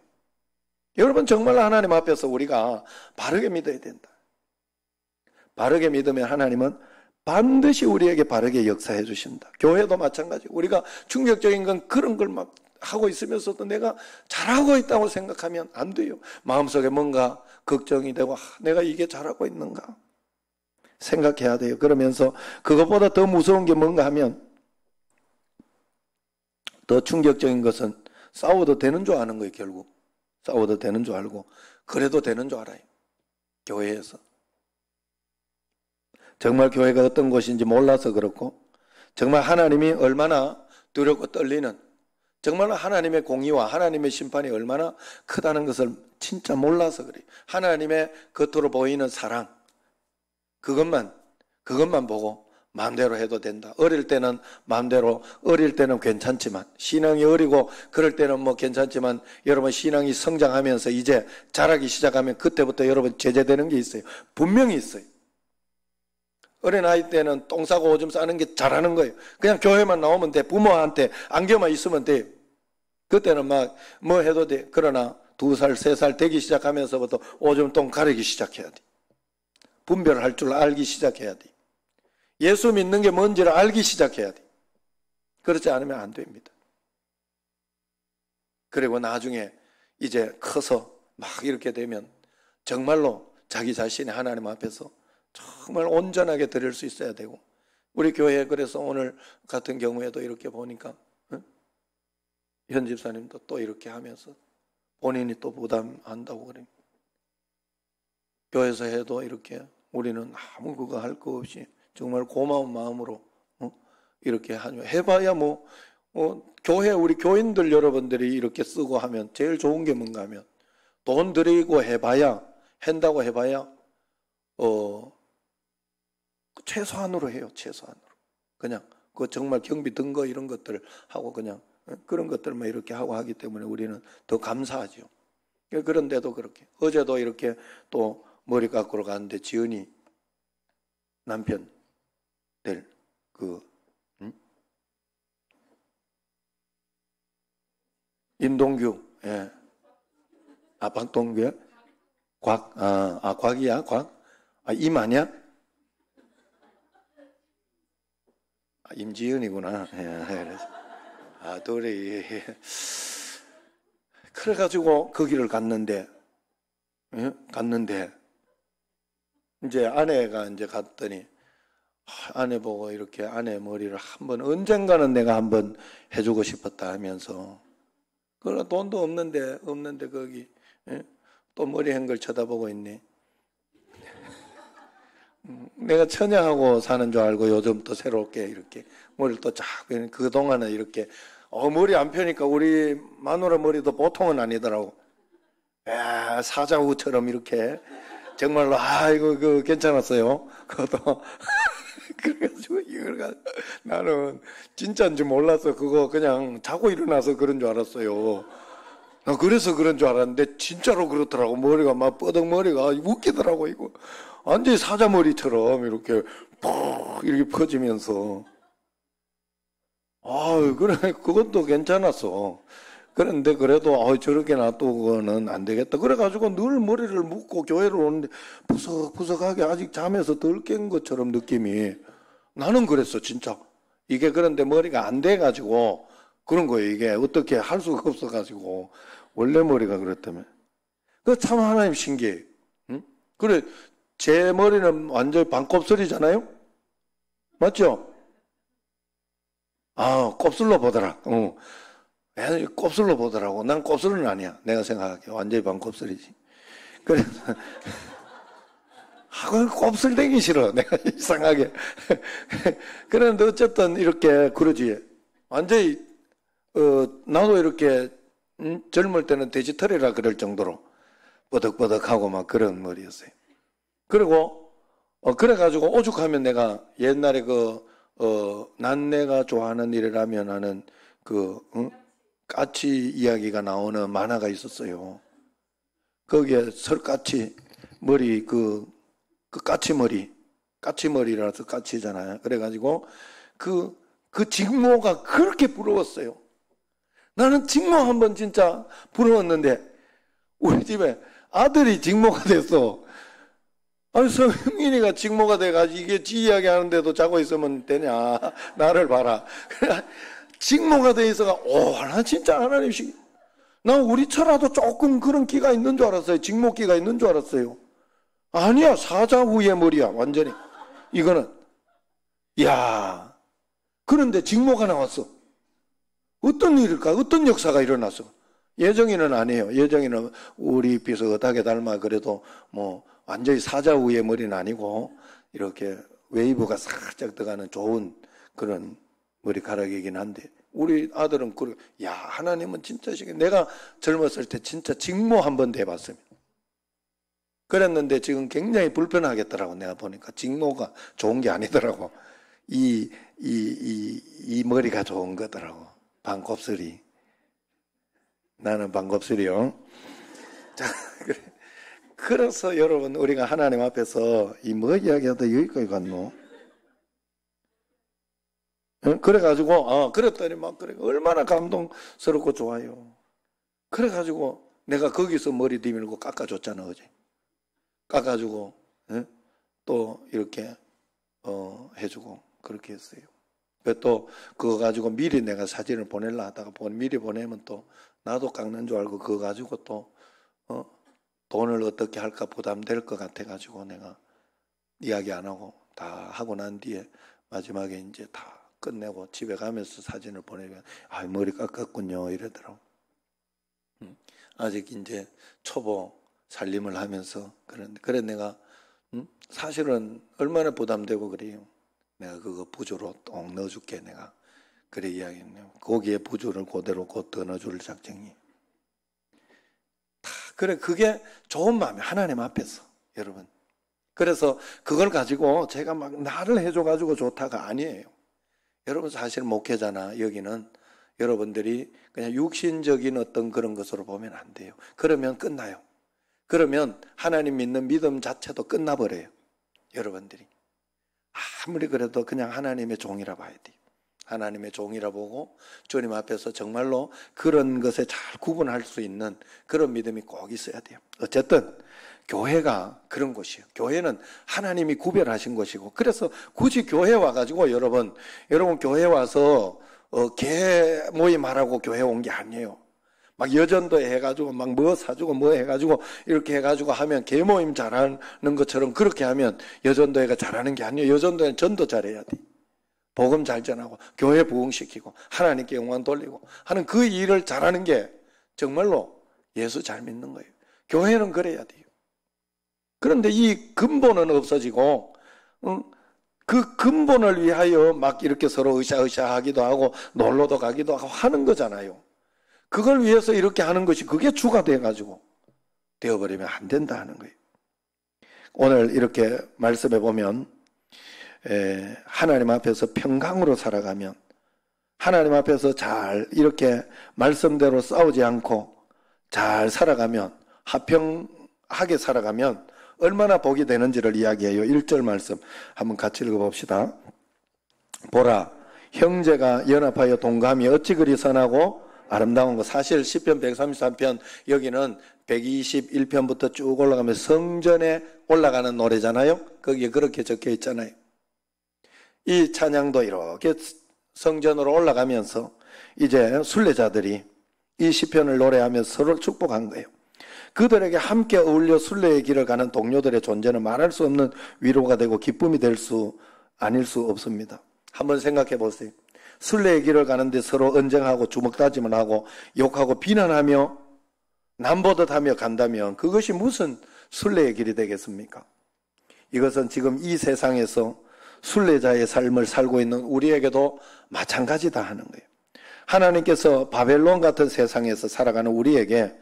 A: 여러분 정말 하나님 앞에서 우리가 바르게 믿어야 된다. 바르게 믿으면 하나님은 반드시 우리에게 바르게 역사해 주신다. 교회도 마찬가지. 우리가 충격적인 건 그런 걸 막 하고 있으면서도 내가 잘하고 있다고 생각하면 안 돼요. 마음속에 뭔가 걱정이 되고 내가 이게 잘하고 있는가 생각해야 돼요. 그러면서 그것보다 더 무서운 게 뭔가 하면 더 충격적인 것은 싸워도 되는 줄 아는 거예요. 결국 싸워도 되는 줄 알고 그래도 되는 줄 알아요. 교회에서 정말 교회가 어떤 곳인지 몰라서 그렇고 정말 하나님이 얼마나 두렵고 떨리는 정말 하나님의 공의와 하나님의 심판이 얼마나 크다는 것을 진짜 몰라서 그래요. 하나님의 겉으로 보이는 사랑 그것만 보고 마음대로 해도 된다. 어릴 때는 마음대로 어릴 때는 괜찮지만 신앙이 어리고 그럴 때는 뭐 괜찮지만 여러분 신앙이 성장하면서 이제 자라기 시작하면 그때부터 여러분 제재되는 게 있어요. 분명히 있어요. 어린아이 때는 똥 싸고 오줌 싸는 게 잘하는 거예요. 그냥 교회만 나오면 돼. 부모한테 안겨만 있으면 돼. 그때는 막 뭐 해도 돼. 그러나 2살, 3살 되기 시작하면서부터 오줌 똥 가리기 시작해야 돼. 분별할 줄 알기 시작해야 돼. 예수 믿는 게 뭔지를 알기 시작해야 돼. 그렇지 않으면 안 됩니다. 그리고 나중에 이제 커서 막 이렇게 되면 정말로 자기 자신이 하나님 앞에서 정말 온전하게 드릴 수 있어야 되고 우리 교회 그래서 오늘 같은 경우에도 이렇게 보니까 현 집사님도 또 이렇게 하면서 본인이 또 부담한다고 그래요. 교회에서 해도 이렇게 우리는 아무 그거 할 거 없이 정말 고마운 마음으로 이렇게 하죠. 해봐야 교회 우리 교인들 여러분들이 이렇게 쓰고 하면 제일 좋은 게 뭔가 하면 돈 들이고 한다고 해봐야 최소한으로 해요. 최소한으로 그냥 그 정말 경비 등거 이런 것들 하고 그냥 그런 것들만 이렇게 하고 하기 때문에 우리는 더 감사하죠. 그런데도 그렇게 어제도 이렇게 또 머리 깎으러 갔는데 지은이 남편 될 임동규 박동규 곽이야 임 아니야? 임지은이구나. 둘이 그래가지고 거기를 갔는데 이제 아내가 이제 갔더니 아내 보고 이렇게 아내 머리를 한번 언젠가는 내가 한번 해주고 싶었다 하면서 그러나 돈도 없는데 거기 또 머리 한 걸 쳐다보고 있네. 내가 처녀하고 사는 줄 알고 요즘 또 새롭게 이렇게 머리를 또 쫙 그동안은 이렇게 머리 안 펴니까 우리 마누라 머리도 보통은 아니더라고. 사자우처럼 이렇게 정말로 이거 괜찮았어요. 그것도 그래가지고 이걸 나는 진짜인지 몰라서 그거 그냥 자고 일어나서 그런 줄 알았어요. 그래서 그런 줄 알았는데 진짜로 그렇더라고. 머리가 막 뻐덕머리가 웃기더라고. 이거 완전히 사자머리처럼 이렇게 푹 이렇게 퍼지면서 그래 그것도 괜찮았어. 그런데 그래도 저렇게 놔두고는 안 되겠다. 그래가지고 늘 머리를 묶고 교회를 오는데 푸석푸석하게 아직 잠에서 덜 깬 것처럼 느낌이 나는 그랬어 진짜. 이게 그런데 머리가 안 돼가지고 그런 거예요. 이게 어떻게 할 수가 없어가지고 원래 머리가 그렇다면 그 참 하나님 신기해. 그래 제 머리는 완전히 반곱슬이잖아요. 맞죠? 곱슬로 보더라. 곱슬로 보더라고. 난 곱슬은 아니야. 내가 생각하기에 완전히 반곱슬이지. 그래서 곱슬 되기 싫어. 내가 이상하게. 그런데 어쨌든 이렇게 그러지. 완전히 나도 이렇게 젊을 때는 돼지털이라 그럴 정도로 뻐덕뻐덕하고 막 그런 머리였어요. 그리고 그래가지고 오죽하면 내가 옛날에 난 내가 좋아하는 일이라면 하는 까치 이야기가 나오는 만화가 있었어요. 거기에 설까치 머리 그 까치머리라서 까치잖아요. 그래가지고 그 직모가 그렇게 부러웠어요. 나는 직모 한번 진짜 부러웠는데 우리 집에 아들이 직모가 됐어. 아니 성민이가 직모가 돼가지고 이게 지 이야기 하는데도 자고 있으면 되냐. 나를 봐라. 그래 직모가 돼 있어가 나 진짜 하나님씩 나 우리처라도 조금 그런 끼가 있는 줄 알았어요. 직모끼가 있는 줄 알았어요. 아니야 사자후의 머리야 완전히. 이거는 야 그런데 직모가 나왔어. 어떤 일일까? 어떤 역사가 일어났어? 예정이는 아니에요. 예정이는 우리 비슷하게 닮아 그래도 뭐 완전히 사자후의 머리는 아니고 이렇게 웨이브가 살짝 들어가는 좋은 그런 머리카락이긴 한데 우리 아들은 야 하나님은 진짜 신기해. 내가 젊었을 때 진짜 직모 한번 대봤습니다. 그랬는데 지금 굉장히 불편하겠더라고. 내가 보니까 직모가 좋은 게 아니더라고. 이 머리가 좋은 거더라고. 반곱슬이. 나는 반곱슬이요. 자, 그래. 그래서 여러분 우리가 하나님 앞에서 이 뭐 이야기하다 여기까지 갔노? 그래가지고 그랬더니 막 그래 얼마나 감동스럽고 좋아요. 그래가지고 내가 거기서 머리 뒤밀고 깎아줬잖아 어제. 깎아주고 또 이렇게 해주고 그렇게 했어요. 또 그거 가지고 미리 내가 사진을 보내려 하다가 미리 보내면 또 나도 깎는 줄 알고 그거 가지고 또 돈을 어떻게 할까 부담될 것 같아 가지고 내가 이야기 안 하고 다 하고 난 뒤에 마지막에 이제 다 끝내고 집에 가면서 사진을 보내면 머리 깎았군요 이러더라고. 아직 이제 초보 살림을 하면서 그래 내가 사실은 얼마나 부담되고 그래요. 내가 그거 부주로 똥 넣어줄게 내가 그래 이야기했네요. 거기에 부주를 그대로 곧 더 넣어줄 작정이. 그래 그게 좋은 마음이 하나님 앞에서 여러분. 그래서 그걸 가지고 제가 막 나를 해줘가지고 좋다가 아니에요. 여러분 사실 목회자나 여기는 여러분들이 그냥 육신적인 어떤 그런 것으로 보면 안 돼요. 그러면 끝나요. 그러면 하나님 믿는 믿음 자체도 끝나버려요. 여러분들이 아무리 그래도 그냥 하나님의 종이라 봐야 돼요. 하나님의 종이라 보고 주님 앞에서 정말로 그런 것에 잘 구분할 수 있는 그런 믿음이 꼭 있어야 돼요. 어쨌든 교회가 그런 곳이에요. 교회는 하나님이 구별하신 곳이고 그래서 굳이 교회 와가지고 여러분 교회 와서 개 모임하라고 교회 온 게 아니에요. 막 여전도 해가지고 막 뭐 사주고 뭐 해가지고 이렇게 해가지고 하면 개 모임 잘하는 것처럼 그렇게 하면 여전도회가 잘하는 게 아니에요. 여전도회는 전도 잘해야 돼. 복음 잘 전하고 교회 부흥시키고 하나님께 영광 돌리고 하는 그 일을 잘하는 게 정말로 예수 잘 믿는 거예요. 교회는 그래야 돼요. 그런데 이 근본은 없어지고 그 근본을 위하여 막 이렇게 서로 으쌰으쌰 하기도 하고 놀러도 가기도 하고 하는 거잖아요. 그걸 위해서 이렇게 하는 것이 그게 주가 돼가지고 되어버리면 안 된다 하는 거예요. 오늘 이렇게 말씀해 보면 하나님 앞에서 평강으로 살아가면 하나님 앞에서 잘 이렇게 말씀대로 싸우지 않고 잘 살아가면 화평하게 살아가면 얼마나 복이 되는지를 이야기해요. 1절 말씀 한번 같이 읽어봅시다. 보라 형제가 연합하여 동감이 어찌 그리 선하고 아름다운 거. 사실 시편 133편 여기는 121편부터 쭉 올라가면 성전에 올라가는 노래잖아요. 거기에 그렇게 적혀 있잖아요. 이 찬양도 이렇게 성전으로 올라가면서 이제 순례자들이 이 시편을 노래하면서 서로를 축복한 거예요. 그들에게 함께 어울려 순례의 길을 가는 동료들의 존재는 말할 수 없는 위로가 되고 기쁨이 될 수 아닐 수 없습니다. 한번 생각해 보세요. 순례의 길을 가는데 서로 언쟁하고 주먹다짐을 하고 욕하고 비난하며 남보듯하며 간다면 그것이 무슨 순례의 길이 되겠습니까? 이것은 지금 이 세상에서 순례자의 삶을 살고 있는 우리에게도 마찬가지다 하는 거예요. 하나님께서 바벨론 같은 세상에서 살아가는 우리에게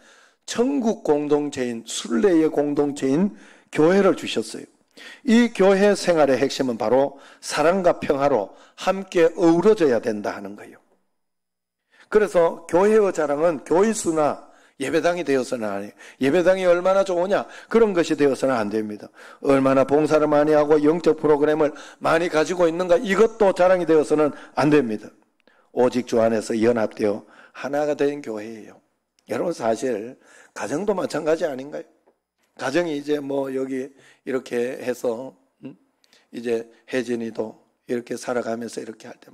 A: 천국 공동체인 순례의 공동체인 교회를 주셨어요. 이 교회 생활의 핵심은 바로 사랑과 평화로 함께 어우러져야 된다 하는 거예요. 그래서 교회의 자랑은 교회수나 예배당이 되어서는 안 해요. 예배당이 얼마나 좋으냐, 그런 것이 되어서는 안 됩니다. 얼마나 봉사를 많이 하고 영적 프로그램을 많이 가지고 있는가, 이것도 자랑이 되어서는 안 됩니다. 오직 주 안에서 연합되어 하나가 된 교회예요. 여러분, 사실 가정도 마찬가지 아닌가요? 가정이 이제 뭐 여기 이렇게 해서 이제 혜진이도 이렇게 살아가면서 이렇게 할 때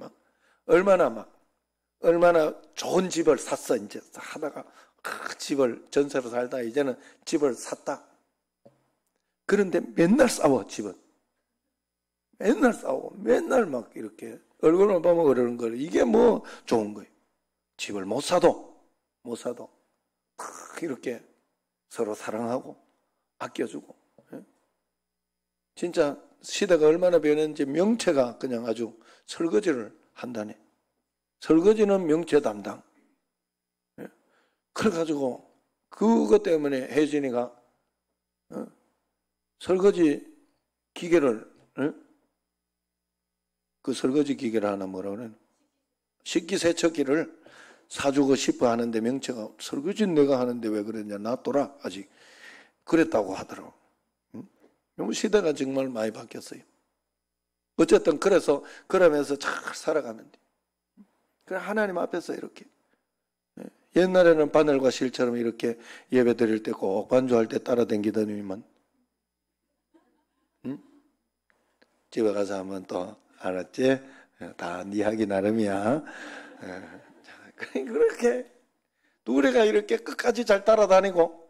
A: 얼마나 좋은 집을 샀어. 이제 하다가 집을 전세로 살다 이제는 집을 샀다. 그런데 맨날 싸워. 집은 맨날 싸우고 맨날 막 이렇게 얼굴만 보면 그러는 거예요. 이게 뭐 좋은 거예요. 집을 못 사도 이렇게 서로 사랑하고 아껴주고. 진짜 시대가 얼마나 변했는지 명체가 그냥 아주 설거지를 한다네. 설거지는 명체 담당. 그래가지고 그것 때문에 혜진이가 설거지 기계를, 그 설거지 기계를 하나 뭐라 그러나, 식기세척기를 사주고 싶어 하는데 명체가 설거지는 내가 하는데 왜 그러냐, 놔둬라 아직, 그랬다고 하더라고. 너무 시대가 정말 많이 바뀌었어요. 어쨌든 그러면서 잘 살아가면 돼. 그래, 하나님 앞에서 이렇게, 옛날에는 바늘과 실처럼 이렇게 예배 드릴 때 꼭 반주할 때 따라다니더니만, 집에 가서 하면 또 알았지? 다 네 하기 나름이야. 그렇게 우리가 이렇게 끝까지 잘 따라다니고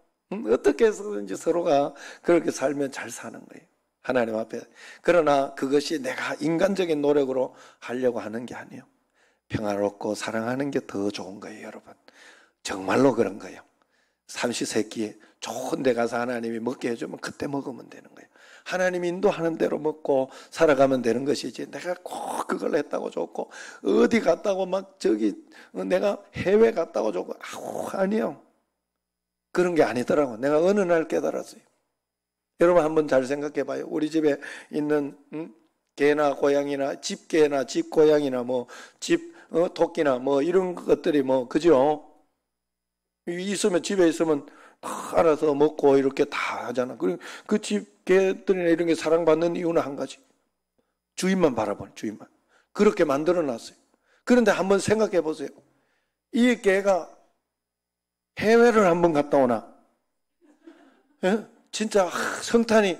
A: 어떻게 해서든지 서로가 그렇게 살면 잘 사는 거예요. 하나님 앞에. 그러나 그것이 내가 인간적인 노력으로 하려고 하는 게 아니에요. 평화롭고 사랑하는 게 더 좋은 거예요, 여러분. 정말로 그런 거예요. 삼시세끼에 좋은 데 가서 하나님이 먹게 해주면 그때 먹으면 되는 거예요. 하나님이 인도하는 대로 먹고 살아가면 되는 것이지, 내가 꼭 그걸 했다고 좋고 어디 갔다고 막 내가 해외 갔다고 좋고 아니요. 그런 게 아니더라고. 내가 어느 날 깨달았어요. 여러분 한번 잘 생각해 봐요. 우리 집에 있는 개나 고양이나 집개나 집고양이나 뭐 집 토끼나 뭐 이런 것들이 뭐 그죠? 있으면, 집에 있으면 다 알아서 먹고 이렇게 다 하잖아. 그리고 그 집개들이나 이런 게 사랑받는 이유는 한 가지. 주인만 바라보는, 주인만. 그렇게 만들어 놨어요. 그런데 한번 생각해 보세요. 이 개가 해외를 한번 갔다 오나? 예? 진짜 성탄이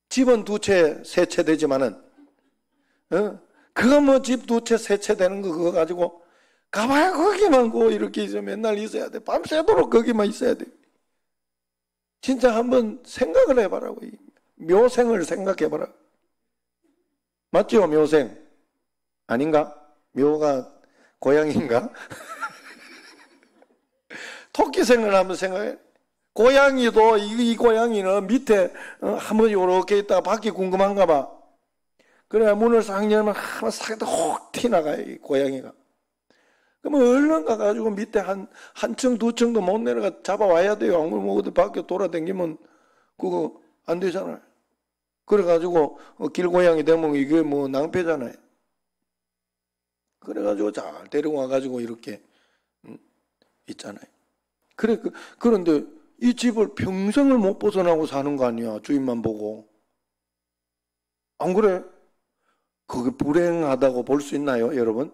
A: 집은 2채, 3채 되지만은, 그거 뭐 집 2채, 3채 되는 거 그거 가지고 가봐야 거기만 이렇게 맨날 있어야 돼. 밤새도록 거기만 있어야 돼. 진짜 한번 생각을 해봐라고. 묘생을 생각해봐라. 맞죠? 묘생. 아닌가? 묘가 고양인가? 토끼생을 한번 생각해. 고양이도 이 고양이는 밑에 한번 요렇게 있다가 밖이 궁금한가 봐. 그래 문을 싹 열면 한번 싹 혹 튀나가요, 이 고양이가. 그러면 얼른 가가지고 밑에 한 층, 2층도 못 내려가 잡아와야 돼요. 뭐 어디 밖에 돌아다니면 그거 안 되잖아요. 그래가지고 길고양이 되면 이게 뭐 낭패잖아요. 그래가지고 잘 데리고 와가지고 이렇게 있잖아요. 그런데 이 집을 평생을 못 벗어나고 사는 거 아니야. 주인만 보고. 안 그래? 그게 불행하다고 볼 수 있나요, 여러분?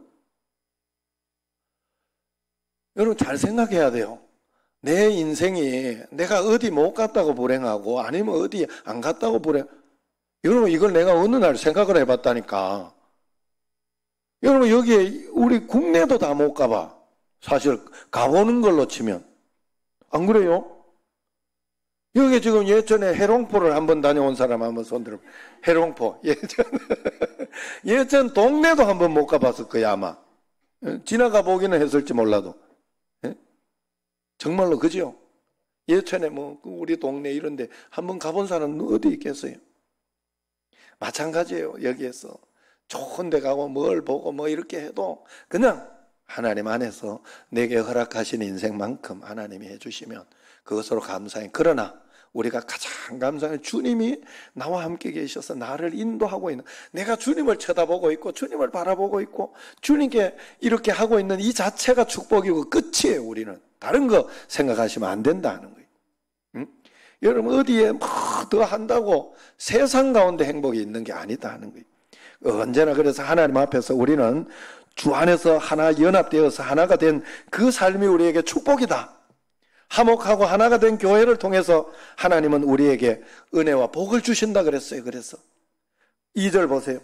A: 여러분 잘 생각해야 돼요. 내 인생이 내가 어디 못 갔다고 불행하고 아니면 어디 안 갔다고 여러분 이걸 내가 어느 날 생각을 해봤다니까. 여러분 여기에 우리 국내도 다 못 가봐. 사실 가보는 걸로 치면. 안 그래요? 여기 지금 예전에 해롱포를 한번 다녀온 사람 한번 손들어. 해롱포. 예전 동네도 한번 못 가봤을 거야 아마. 지나가 보기는 했을지 몰라도. 정말로 그죠? 예전에 뭐 우리 동네 이런데 한번 가본 사람은 어디 있겠어요? 마찬가지예요. 여기에서 좋은 데 가고 뭘 보고 뭐 이렇게 해도 그냥 하나님 안에서 내게 허락하신 인생만큼 하나님이 해주시면 그것으로 감사해. 그러나 우리가 가장 감사해 주님이 나와 함께 계셔서 나를 인도하고 있는, 내가 주님을 쳐다보고 있고 주님을 바라보고 있고 주님께 이렇게 하고 있는 이 자체가 축복이고 끝이에요. 우리는 다른 거 생각하시면 안 된다는 거예요. 응? 여러분 어디에 뭐 더 한다고 세상 가운데 행복이 있는 게 아니다 하는 거예요. 언제나 그래서 하나님 앞에서 우리는 주 안에서 하나 연합되어서 하나가 된 그 삶이 우리에게 축복이다. 화목하고 하나가 된 교회를 통해서 하나님은 우리에게 은혜와 복을 주신다 그랬어요. 그래서 2절 보세요.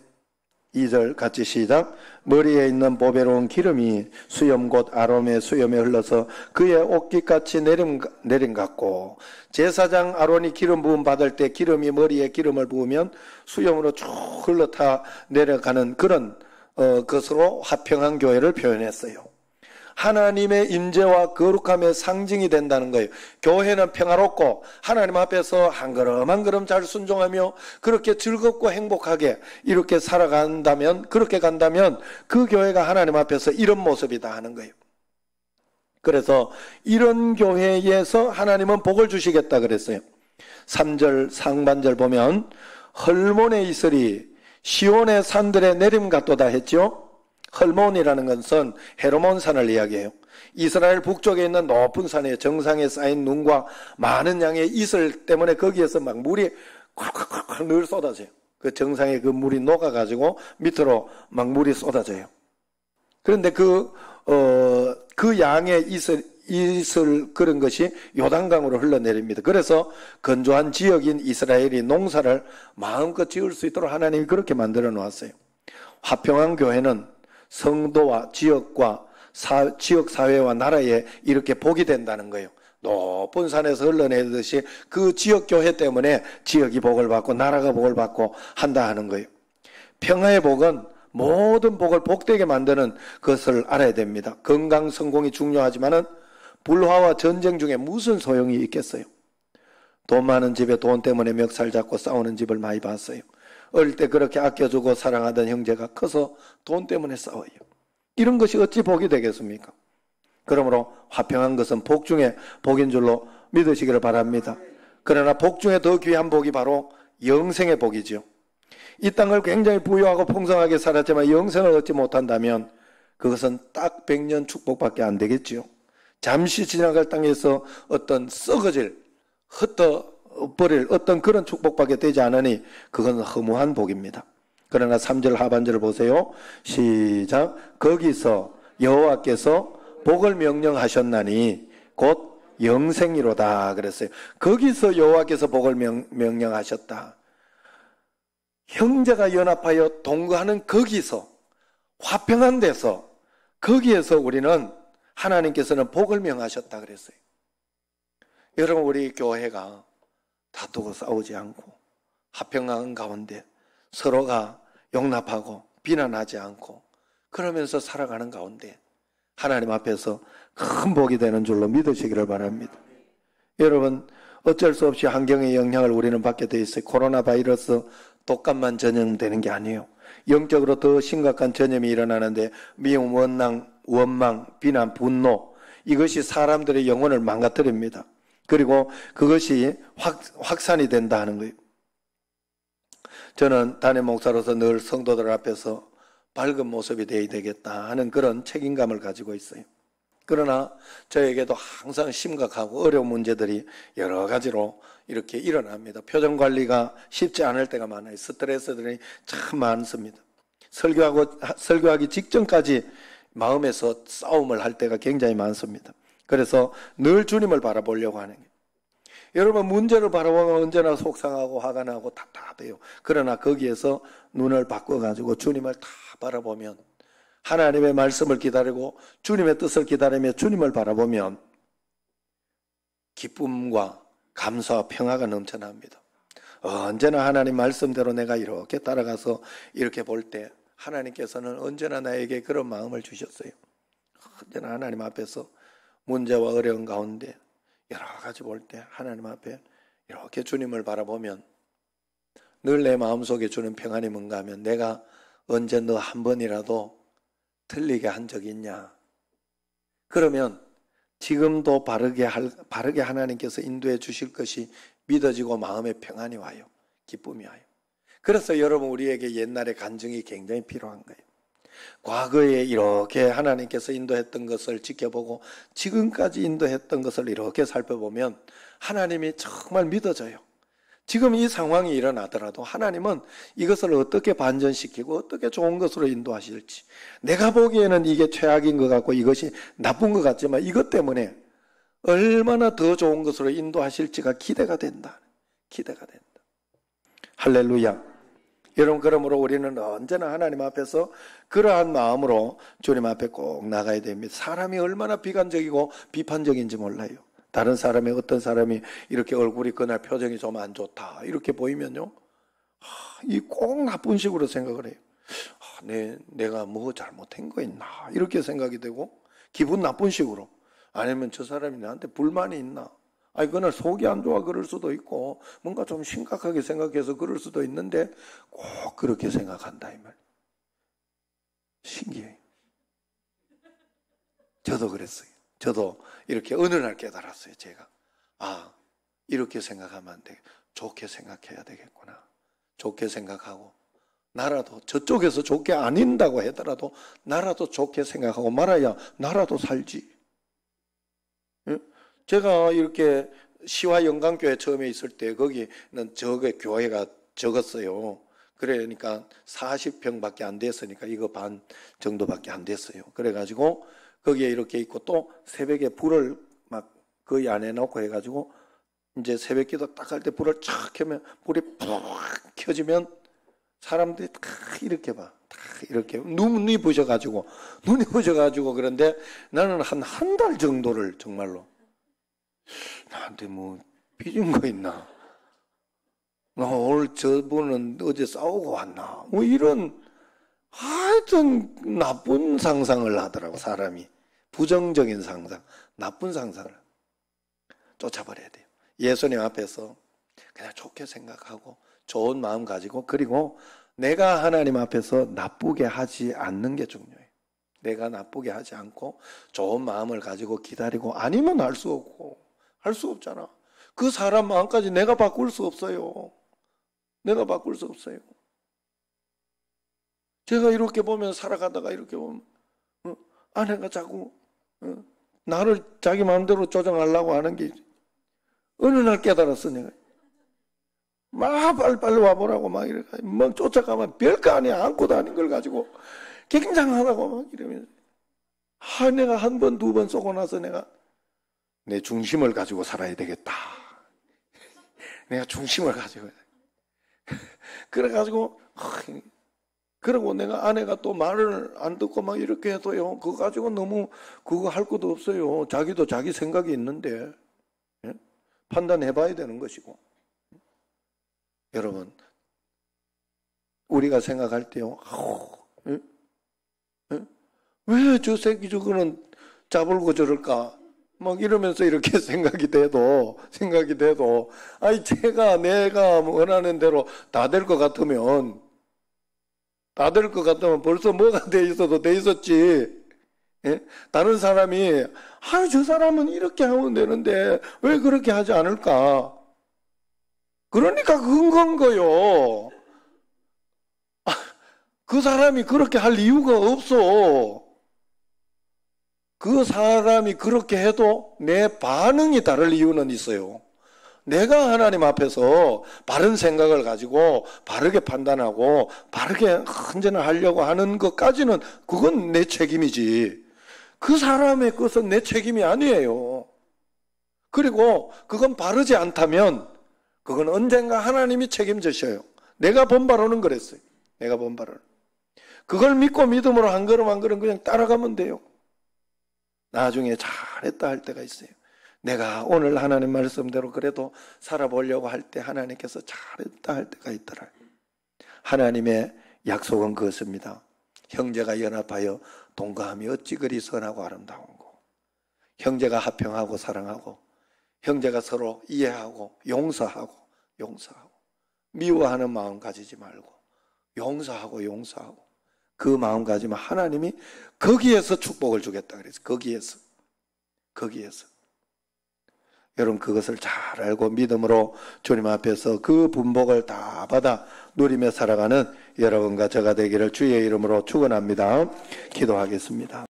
A: 2절 같이 시작. 머리에 있는 보배로운 기름이 수염 곧 아론의 수염에 흘러서 그의 옷깃같이 내림 같고, 제사장 아론이 기름 부음 받을 때 기름이 머리에 기름을 부으면 수염으로 쭉 흘러타 내려가는 그런 것으로 화평한 교회를 표현했어요. 하나님의 임재와 거룩함의 상징이 된다는 거예요. 교회는 평화롭고 하나님 앞에서 한 걸음 한 걸음 잘 순종하며 그렇게 즐겁고 행복하게 이렇게 살아간다면, 그렇게 간다면 그 교회가 하나님 앞에서 이런 모습이다 하는 거예요. 그래서 이런 교회에서 하나님은 복을 주시겠다 그랬어요. 3절 상반절 보면 헐몬에 있으리 시온의 산들의 내림 같도다 했죠. 헐몬이라는 것은 헤르몬산을 이야기해요. 이스라엘 북쪽에 있는 높은 산의 정상에 쌓인 눈과 많은 양의 이슬 때문에 거기에서 막 물이 콱콱콱 늘 쏟아져요. 그 정상에 그 물이 녹아가지고 밑으로 막 물이 쏟아져요. 그런데 그 양의 이슬 그런 것이 요단강으로 흘러내립니다. 그래서 건조한 지역인 이스라엘이 농사를 마음껏 지을 수 있도록 하나님이 그렇게 만들어 놓았어요. 화평한 교회는 성도와 지역과 지역 사회와 나라에 이렇게 복이 된다는 거예요. 높은 산에서 흘러내듯이 그 지역 교회 때문에 지역이 복을 받고 나라가 복을 받고 한다 하는 거예요. 평화의 복은 모든 복을 복되게 만드는 것을 알아야 됩니다. 건강 성공이 중요하지만은 불화와 전쟁 중에 무슨 소용이 있겠어요? 돈 많은 집에 돈 때문에 멱살 잡고 싸우는 집을 많이 봤어요. 어릴 때 그렇게 아껴주고 사랑하던 형제가 커서 돈 때문에 싸워요. 이런 것이 어찌 복이 되겠습니까? 그러므로 화평한 것은 복 중에 복인 줄로 믿으시기를 바랍니다. 그러나 복 중에 더 귀한 복이 바로 영생의 복이죠. 이 땅을 굉장히 부유하고 풍성하게 살았지만 영생을 얻지 못한다면 그것은 딱 100년 축복밖에 안 되겠죠. 잠시 지나갈 땅에서 어떤 썩어질, 흩어버릴 어떤 그런 축복밖에 되지 않으니 그건 허무한 복입니다. 그러나 3절 하반절을 보세요. 시작. 거기서 여호와께서 복을 명령하셨나니 곧 영생이로다 그랬어요. 거기서 여호와께서 복을 명령하셨다. 형제가 연합하여 동거하는 거기서, 화평한 데서, 거기에서 우리는 하나님께서는 복을 명하셨다 그랬어요. 여러분, 우리 교회가 다투고 싸우지 않고 화평한 가운데 서로가 용납하고 비난하지 않고 그러면서 살아가는 가운데 하나님 앞에서 큰 복이 되는 줄로 믿으시기를 바랍니다. 여러분, 어쩔 수 없이 환경의 영향을 우리는 받게 돼 있어요. 코로나 바이러스 독감만 전염되는 게 아니에요. 영적으로 더 심각한 전염이 일어나는데 미움, 원망, 비난, 분노, 이것이 사람들의 영혼을 망가뜨립니다. 그리고 그것이 확산이 된다 하는 거예요. 저는 담임 목사로서 늘 성도들 앞에서 밝은 모습이 되어야 되겠다 하는 그런 책임감을 가지고 있어요. 그러나 저에게도 항상 심각하고 어려운 문제들이 여러 가지로 이렇게 일어납니다. 표정 관리가 쉽지 않을 때가 많아요. 스트레스들이 참 많습니다. 설교하기 직전까지 마음에서 싸움을 할 때가 굉장히 많습니다. 그래서 늘 주님을 바라보려고 하는 거예요. 여러분, 문제를 바라보면 언제나 속상하고 화가 나고 답답해요. 그러나 거기에서 눈을 바꿔가지고 주님을 다 바라보면, 하나님의 말씀을 기다리고 주님의 뜻을 기다리며 주님을 바라보면 기쁨과 감사와 평화가 넘쳐납니다. 언제나 하나님 말씀대로 내가 이렇게 따라가서 이렇게 볼 때 하나님께서는 언제나 나에게 그런 마음을 주셨어요. 언제나 하나님 앞에서 문제와 어려운 가운데 여러 가지 볼 때 하나님 앞에 이렇게 주님을 바라보면 늘 내 마음속에 주는 평안이 뭔가 하면, 내가 언제 너 한 번이라도 틀리게 한 적이 있냐? 그러면 지금도 바르게 하나님께서 인도해 주실 것이 믿어지고 마음에 평안이 와요. 기쁨이 와요. 그래서 여러분, 우리에게 옛날의 간증이 굉장히 필요한 거예요. 과거에 이렇게 하나님께서 인도했던 것을 지켜보고 지금까지 인도했던 것을 이렇게 살펴보면 하나님이 정말 믿어져요. 지금 이 상황이 일어나더라도 하나님은 이것을 어떻게 반전시키고 어떻게 좋은 것으로 인도하실지, 내가 보기에는 이게 최악인 것 같고 이것이 나쁜 것 같지만 이것 때문에 얼마나 더 좋은 것으로 인도하실지가 기대가 된다. 기대가 된다. 할렐루야. 여러분, 그러므로 우리는 언제나 하나님 앞에서 그러한 마음으로 주님 앞에 꼭 나가야 됩니다. 사람이 얼마나 비관적이고 비판적인지 몰라요. 다른 사람이, 어떤 사람이 이렇게 얼굴이 그날 표정이 좀 안 좋다 이렇게 보이면요, 이 꼭 나쁜 식으로 생각을 해요. 내가 뭐 잘못한 거 있나 이렇게 생각이 되고, 기분 나쁜 식으로. 아니면 저 사람이 나한테 불만이 있나, 그날 속이 안 좋아 그럴 수도 있고 뭔가 좀 심각하게 생각해서 그럴 수도 있는데 꼭 그렇게 생각한다 이 말. 신기해요. 저도 그랬어요. 저도 이렇게 어느 날 깨달았어요. 제가 이렇게 생각하면 안 돼. 좋게 생각해야 되겠구나. 좋게 생각하고, 나라도 저쪽에서 좋게 아닌다고 하더라도 나라도 좋게 생각하고 말아야 나라도 살지. 제가 이렇게 시와 영광교회 처음에 있을 때 거기는 교회가 적었어요. 그러니까 40평밖에 안 됐으니까 이거 반 정도밖에 안 됐어요. 그래가지고 거기에 이렇게 있고, 또 새벽에 불을 막 거기 안에 넣고 해가지고 이제 새벽 기도 딱 할 때 불을 촥 켜면 불이 푹 켜지면 사람들이 다 이렇게 봐. 다 이렇게 눈이 부셔가지고 그런데 나는 한 달 정도를 정말로 나한테 뭐 삐진 거 있나? 오늘 저분은 어제 싸우고 왔나? 뭐 이런 하여튼 나쁜 상상을 하더라고, 사람이. 부정적인 상상, 나쁜 상상을 쫓아버려야 돼요. 예수님 앞에서 그냥 좋게 생각하고 좋은 마음 가지고, 그리고 내가 하나님 앞에서 나쁘게 하지 않는 게 중요해요. 내가 나쁘게 하지 않고 좋은 마음을 가지고 기다리고, 아니면 할 수 없고, 할 수 없잖아. 그 사람 마음까지 내가 바꿀 수 없어요. 내가 바꿀 수 없어요. 제가 이렇게 보면, 살아가다가 이렇게 보면 아내가 자꾸 나를 자기 마음대로 조정하려고 하는 게, 어느 날 깨달았어. 내가 막 빨리 와보라고 막 이래 막 쫓아가면 별거 아니야. 안고 다닌 걸 가지고 굉장하다고 막 이러면서, 내가 한 번, 두 번 쏘고 나서 내가 내 중심을 가지고 살아야 되겠다. 내가 중심을 가지고 그래가지고, 그리고 내가 아내가 또 말을 안 듣고 막 이렇게 해도요, 그거 가지고 너무 그거 할 것도 없어요. 자기도 자기 생각이 있는데, 예? 판단해봐야 되는 것이고. 여러분, 우리가 생각할 때요, 예? 예? 왜 저 새끼 저거는 잡을고 저럴까? 막 이러면서 이렇게 생각이 돼도, 내가 원하는 대로 다 될 것 같으면 벌써 뭐가 돼 있어도 돼 있었지. 예? 다른 사람이, 저 사람은 이렇게 하면 되는데 왜 그렇게 하지 않을까? 그러니까 그건 거요. 그 사람이 그렇게 할 이유가 없어. 그 사람이 그렇게 해도 내 반응이 다를 이유는 있어요. 내가 하나님 앞에서 바른 생각을 가지고 바르게 판단하고 바르게 헌전을 하려고 하는 것까지는 그건 내 책임이지, 그 사람의 것은 내 책임이 아니에요. 그리고 그건 바르지 않다면 그건 언젠가 하나님이 책임지셔요. 내가 본 바로는 그랬어요. 내가 본 바로는. 그걸 믿고 믿음으로 한 걸음 한 걸음 그냥 따라가면 돼요. 나중에 잘했다 할 때가 있어요. 내가 오늘 하나님 말씀대로 그래도 살아보려고 할 때 하나님께서 잘했다 할 때가 있더라. 하나님의 약속은 그것입니다. 형제가 연합하여 동거함이 어찌 그리 선하고 아름다운고. 형제가 화평하고 사랑하고, 형제가 서로 이해하고 용서하고 미워하는 마음 가지지 말고 용서하고 그 마음 가지면 하나님이 거기에서 축복을 주겠다 그랬어요. 거기에서. 여러분 그것을 잘 알고 믿음으로 주님 앞에서 그 분복을 다 받아 누리며 살아가는 여러분과 저가 되기를 주의 이름으로 축원합니다. 기도하겠습니다.